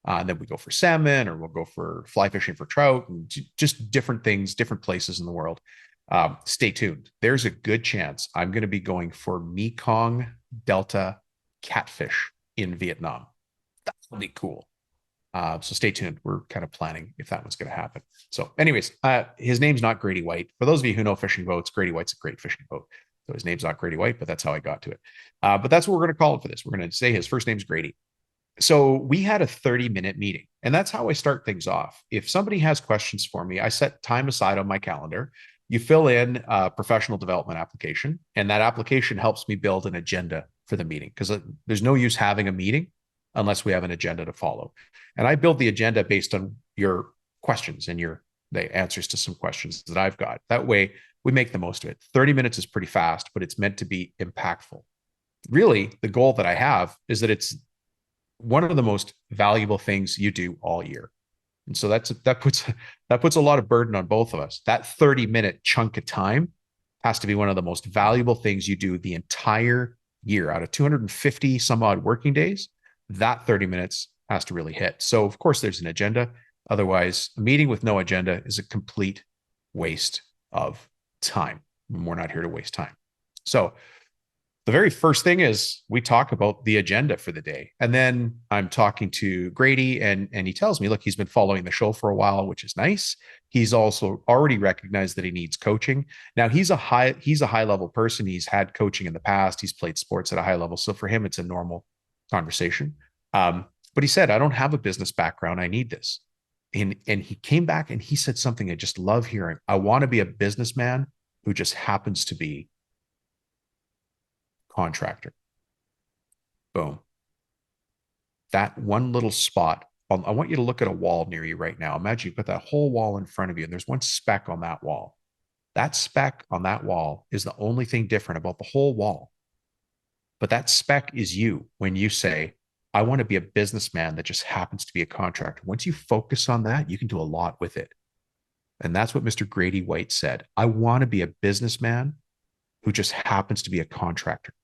A: And then we go for salmon, or we'll go for fly fishing for trout, and just different things, different places in the world. Stay tuned. There's a good chance I'm going to be going for Mekong Delta catfish in Vietnam. That would be cool. So stay tuned. We're kind of planning if that one's going to happen. So anyways, his name's not Grady White. For those of you who know fishing boats, Grady White's a great fishing boat. So his name's not Grady White, but that's how I got to it. But that's what we're going to call it for this. We're going to say his first name's Grady. So we had a 30-minute meeting, and that's how I start things off. If somebody has questions for me, I set time aside on my calendar. You fill in a professional development application, and that application helps me build an agenda for the meeting, because there's no use having a meeting unless we have an agenda to follow. And I build the agenda based on your questions and the answers to some questions that I've got. That way we make the most of it. 30 minutes is pretty fast, but it's meant to be impactful. Really, the goal that I have is that it's one of the most valuable things you do all year. And so that puts a lot of burden on both of us. That 30-minute chunk of time has to be one of the most valuable things you do the entire year. Out of 250 some odd working days, that 30 minutes has to really hit. So of course there's an agenda. Otherwise, a meeting with no agenda is a complete waste of time. We're not here to waste time. So the very first thing is we talk about the agenda for the day. And then I'm talking to Grady, and he tells me, look, he's been following the show for a while, which is nice. He's also already recognized that he needs coaching. Now he's a high level person. He's had coaching in the past. He's played sports at a high level. So for him, it's a normal conversation. But he said, I don't have a business background. I need this. And he came back and he said something I just love hearing. I want to be a businessman who just happens to be contractor. Boom. That one little spot. I want you to look at a wall near you right now. Imagine you put that whole wall in front of you and there's one speck on that wall. That speck on that wall is the only thing different about the whole wall. But that speck is you when you say, I want to be a businessman that just happens to be a contractor. Once you focus on that, you can do a lot with it. And that's what Mr. Grady White said. I want to be a businessman who just happens to be a contractor.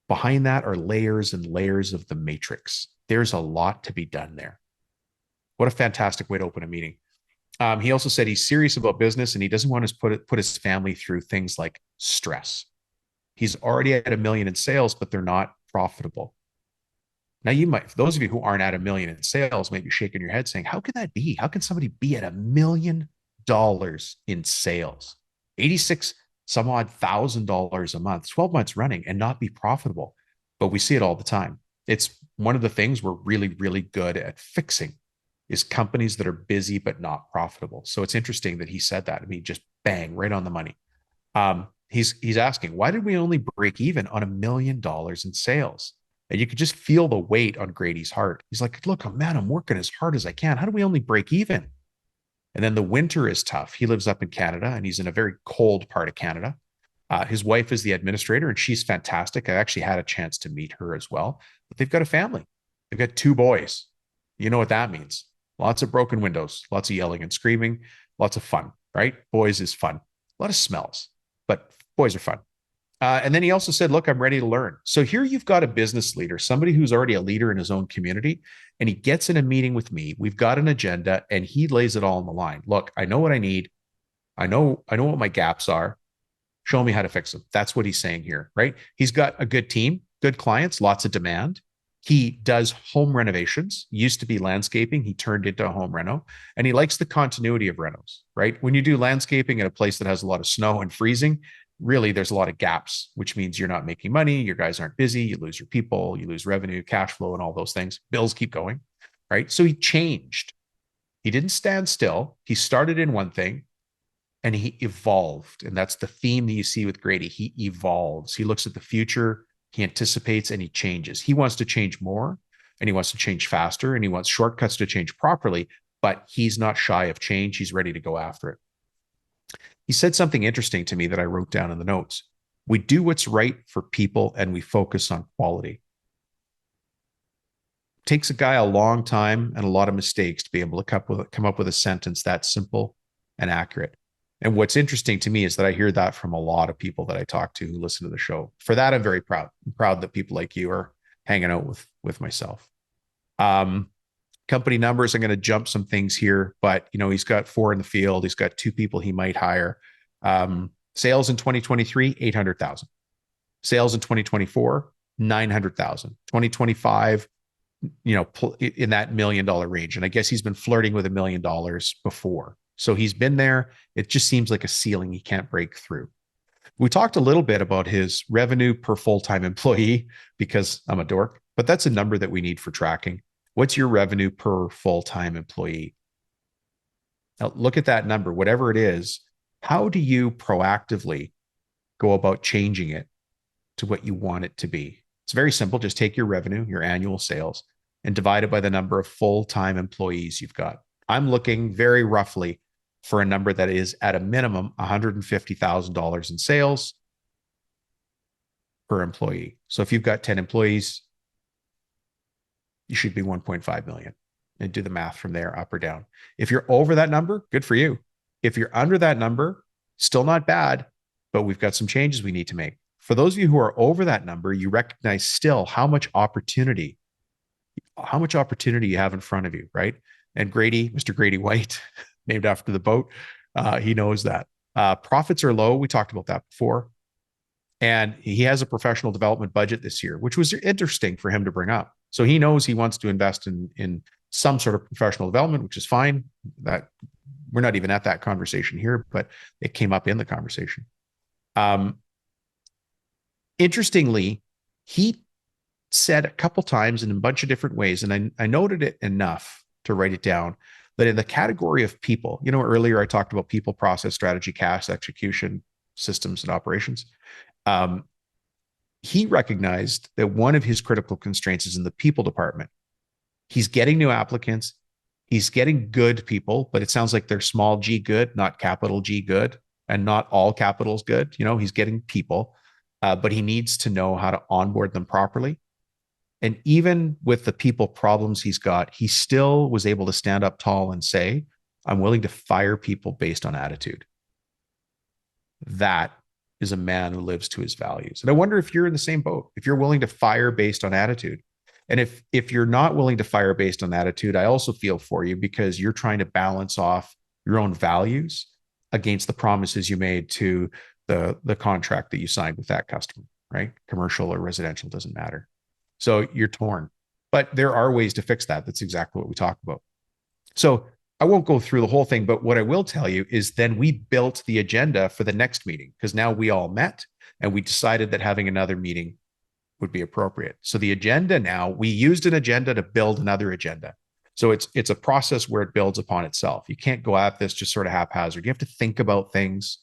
A: Behind that are layers and layers of the matrix. There's a lot to be done there. What a fantastic way to open a meeting. He also said he's serious about business and he doesn't want to put his family through things like stress. He's already at 1 million in sales, but they're not profitable. Now, you might, for those of you who aren't at 1 million in sales, may be shaking your head saying, how can that be? How can somebody be at $1 million in sales? 86 some odd $1,000 a month, 12 months running, and not be profitable. But we see it all the time. It's one of the things we're really, really good at fixing is companies that are busy but not profitable. So it's interesting that he said that. I mean, just bang, right on the money. He's asking, why did we only break even on $1 million in sales? And you could just feel the weight on Grady's heart. He's like, look, man, I'm working as hard as I can. How do we only break even? And then the winter is tough. He lives up in Canada and he's in a very cold part of Canada. His wife is the administrator and she's fantastic. I actually had a chance to meet her as well. But they've got a family. They've got 2 boys. You know what that means. Lots of broken windows, lots of yelling and screaming, lots of fun, right? Boys is fun. A lot of smells, but boys are fun. And then he also said, look, I'm ready to learn. So here you've got a business leader, somebody who's already a leader in his own community, and he gets in a meeting with me. We've got an agenda and he lays it all on the line. Look, I know what I need. I know what my gaps are. Show me how to fix them. That's what he's saying here, right? He's got a good team, good clients, lots of demand. He does home renovations, used to be landscaping. He turned into a home reno, and he likes the continuity of renos, right? When you do landscaping at a place that has a lot of snow and freezing, really there's a lot of gaps, which means you're not making money. Your guys aren't busy. You lose your people, you lose revenue, cash flow, and all those things. Bills keep going, right? So he changed. He didn't stand still. He started in one thing and he evolved. And that's the theme that you see with Grady. He evolves. He looks at the future. He anticipates and he changes. He wants to change more and he wants to change faster and he wants shortcuts to change properly, but he's not shy of change. He's ready to go after it. He said something interesting to me that I wrote down in the notes. We do what's right for people and we focus on quality. It takes a guy a long time and a lot of mistakes to be able to come up with a sentence that simple and accurate. And what's interesting to me is that I hear that from a lot of people that I talk to who listen to the show. For that, I'm very proud. I'm proud that people like you are hanging out with myself. Company numbers, I'm going to jump some things here, but he's got 4 in the field. He's got 2 people he might hire. Sales in 2023, 800,000. Sales in 2024, 900,000. 2025, in that $1 million range. And I guess he's been flirting with $1 million before. So he's been there. It just seems like a ceiling he can't break through. We talked a little bit about his revenue per full-time employee because I'm a dork, but that's a number that we need for tracking. What's your revenue per full-time employee? Now look at that number, whatever it is. How do you proactively go about changing it to what you want it to be? It's very simple. Just take your revenue, your annual sales, and divide it by the number of full-time employees you've got. I'm looking very roughly for a number that is at a minimum $150,000 in sales per employee. So if you've got 10 employees, you should be 1.5 million, and do the math from there, up or down. If you're over that number, good for you. If you're under that number, still not bad, but we've got some changes we need to make. For those of you who are over that number, you recognize still how much opportunity you have in front of you, right? And Grady, Mr. Grady White, named after the boat, he knows that. Profits are low. We talked about that before. And he has a professional development budget this year, which was interesting for him to bring up. So he knows he wants to invest in some sort of professional development, which is fine. That we're not even at that conversation here, but it came up in the conversation. Interestingly, he said a couple times in a bunch of different ways, and I noted it enough to write it down, that in the category of people, earlier I talked about people, process, strategy, cash, execution, systems, and operations. He recognized that one of his critical constraints is in the people department. He's getting new applicants. He's getting good people, but it sounds like they're small g good, not capital G good, and not all capitals good. He's getting people, but he needs to know how to onboard them properly. And even with the people problems he's got, he still was able to stand up tall and say, I'm willing to fire people based on attitude. That is a man who lives to his values. And I wonder if you're in the same boat, if you're willing to fire based on attitude. And if you're not willing to fire based on attitude, I also feel for you, because you're trying to balance off your own values against the promises you made to the contract that you signed with that customer, right? Commercial or residential, doesn't matter. So you're torn. But there are ways to fix that. That's exactly what we talk about. So I won't go through the whole thing, but what I will tell you is then we built the agenda for the next meeting because now we all met and we decided that having another meeting would be appropriate. So the agenda now, we used an agenda to build another agenda. So it's a process where it builds upon itself. You can't go at this just sort of haphazard. You have to think about things.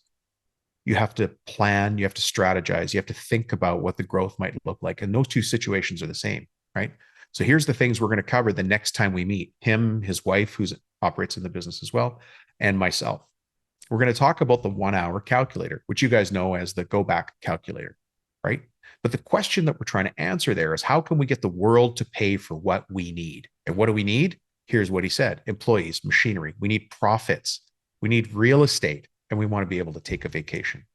A: You have to plan, you have to strategize, you have to think about what the growth might look like. And those two situations are the same, right? So here's the things we're going to cover the next time we meet him, his wife, who operates in the business as well, and myself. We're going to talk about the 1 hour calculator, which you guys know as the go back calculator, right? But the question that we're trying to answer there is how can we get the world to pay for what we need? And what do we need? Here's what he said: employees, machinery, we need profits, we need real estate, and we want to be able to take a vacation,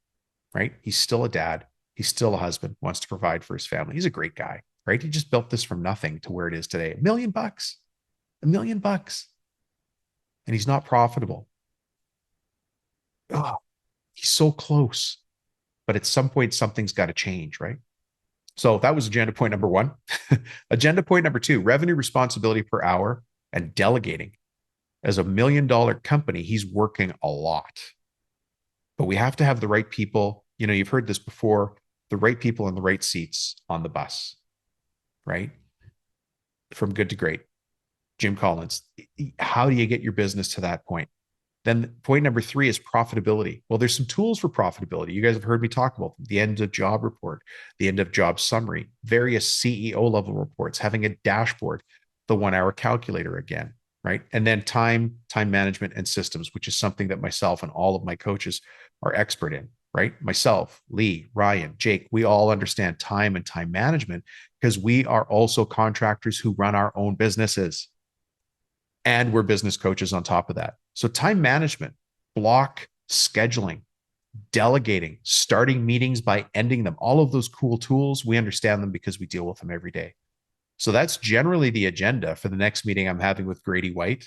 A: right? He's still a dad. He's still a husband, wants to provide for his family. He's a great guy, right? He just built this from nothing to where it is today. $1 million, $1 million. And he's not profitable. Oh, he's so close. But at some point, something's got to change, right? So that was agenda point number 1. Agenda point number 2, revenue responsibility per hour and delegating. As a $1 million company, he's working a lot. But we have to have the right people. You know, you've heard this before, the right people in the right seats on the bus, right? From good to great. Jim Collins, how do you get your business to that point? Then point number 3 is profitability. Well, there's some tools for profitability. You guys have heard me talk about them. The end of job report, the end of job summary, various CEO level reports, having a dashboard, the 1 hour calculator again, right? And then time management and systems, which is something that myself and all of my coaches are expert in, right? Myself, Lee, Ryan, Jake, we all understand time and time management because we are also contractors who run our own businesses. And we're business coaches on top of that. So time management, block scheduling, delegating, starting meetings by ending them, all of those cool tools, we understand them because we deal with them every day. So that's generally the agenda for the next meeting I'm having with Grady White.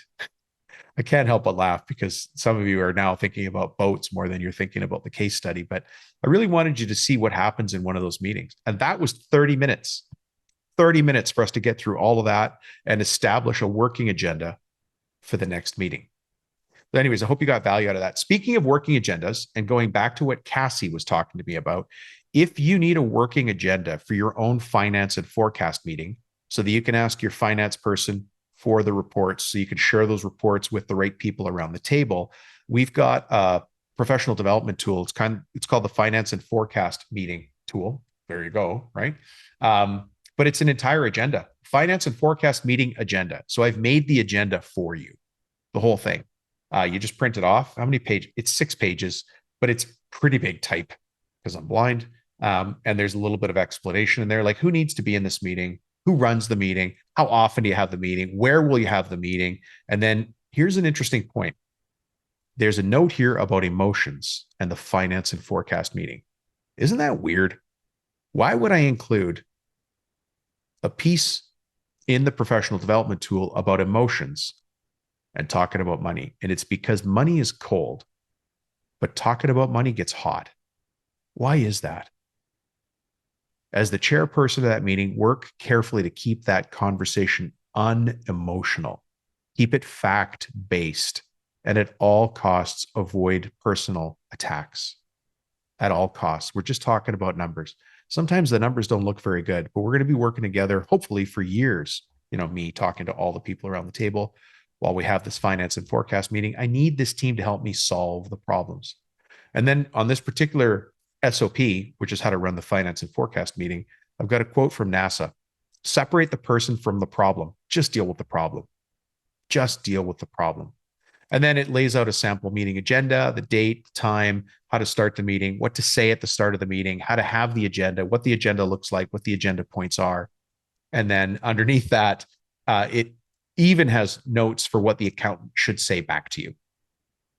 A: I can't help but laugh because some of you are now thinking about boats more than you're thinking about the case study. But I really wanted you to see what happens in one of those meetings. And that was 30 minutes. 30 minutes for us to get through all of that and establish a working agenda for the next meeting. But anyways, I hope you got value out of that. Speaking of working agendas and going back to what Cassy was talking to me about, if you need a working agenda for your own finance and forecast meeting so that you can ask your finance person for the reports, so you can share those reports with the right people around the table, we've got a professional development tool. It's called the finance and forecast meeting tool. There you go, right? But it's an entire agenda, finance and forecast meeting agenda. So I've made the agenda for you, the whole thing. You just print it off. How many pages? It's 6 pages, but it's pretty big type because I'm blind. And there's a little bit of explanation in there, like who needs to be in this meeting, who runs the meeting, how often do you have the meeting, where will you have the meeting? And then here's an interesting point. There's a note here about emotions and the finance and forecast meeting. Isn't that weird? Why would I include a piece in the professional development tool about emotions and talking about money? And it's because money is cold, but talking about money gets hot. Why is that? As the chairperson of that meeting, work carefully to keep that conversation unemotional. Keep it fact-based, and at all costs, avoid personal attacks. At all costs. We're just talking about numbers. Sometimes the numbers don't look very good, but we're going to be working together, hopefully for years. You know, me talking to all the people around the table while we have this finance and forecast meeting. I need this team to help me solve the problems. And then on this particular SOP, which is how to run the finance and forecast meeting, I've got a quote from NASA. Separate the person from the problem. Just deal with the problem. Just deal with the problem. And then it lays out a sample meeting agenda, the date, time, how to start the meeting, what to say at the start of the meeting, how to have the agenda, what the agenda looks like, what the agenda points are. And then underneath that, it even has notes for what the accountant should say back to you.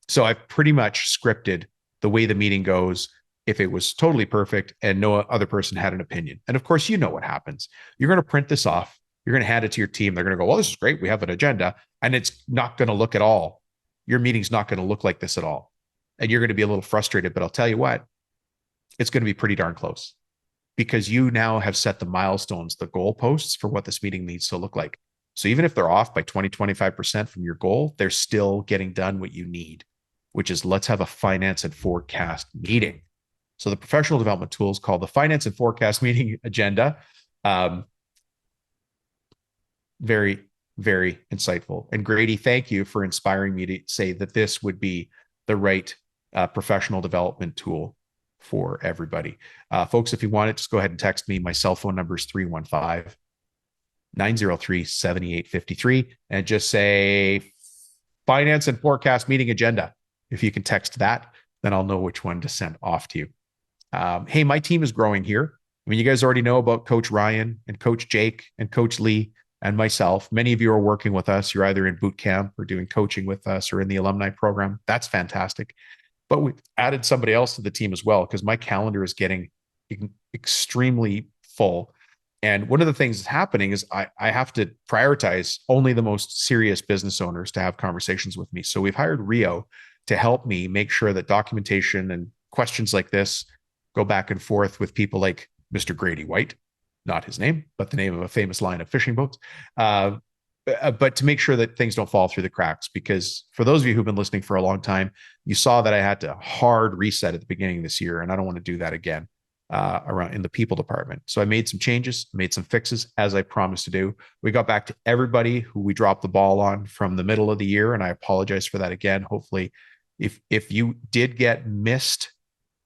A: So I've pretty much scripted the way the meeting goes if it was totally perfect and no other person had an opinion. And of course, you know what happens. You're going to print this off. You're going to hand it to your team. They're going to go, well, this is great. We have an agenda. And it's not going to look at all. Your meeting's not going to look like this at all. And you're going to be a little frustrated. But I'll tell you what, it's going to be pretty darn close because you now have set the milestones, the goalposts for what this meeting needs to look like. So even if they're off by 20, 25% from your goal, they're still getting done what you need, which is let's have a finance and forecast meeting. So the professional development tool is called the finance and forecast meeting agenda. Very, very insightful. And Grady, thank you for inspiring me to say that this would be the right professional development tool for everybody. Folks, if you want it, just go ahead and text me. My cell phone number is 315-903-7853 and just say finance and forecast meeting agenda. If you can text that, then I'll know which one to send off to you. Hey, my team is growing here. I mean, you guys already know about Coach Ryan and Coach Jake and Coach Lee and myself. Many of you are working with us. You're either in boot camp or doing coaching with us or in the alumni program. That's fantastic. But we added somebody else to the team as well because my calendar is getting extremely full. And one of the things that's happening is I have to prioritize only the most serious business owners to have conversations with me. So we've hired Rio to help me make sure that documentation and questions like this go back and forth with people like Mr. Grady White, not his name, but the name of a famous line of fishing boats. But to make sure that things don't fall through the cracks, because for those of you who've been listening for a long time, you saw that I had to hard reset at the beginning of this year, and I don't want to do that again around in the people department. So I made some changes, made some fixes as I promised to do. We got back to everybody who we dropped the ball on from the middle of the year, and I apologize for that again. Hopefully, if you did get missed,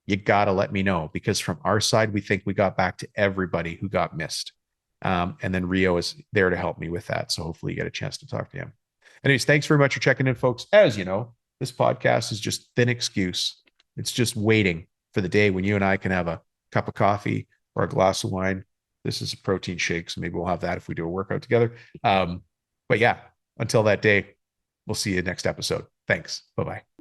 A: you got to let me know, because from our side, we think we got back to everybody who got missed. And then Rio is there to help me with that. So hopefully you get a chance to talk to him. Anyways, thanks very much for checking in, folks. As you know, this podcast is just thin excuse. It's just waiting for the day when you and I can have a cup of coffee or a glass of wine. This is a protein shake, so maybe we'll have that if we do a workout together. But yeah, until that day, we'll see you next episode. Thanks. Bye-bye.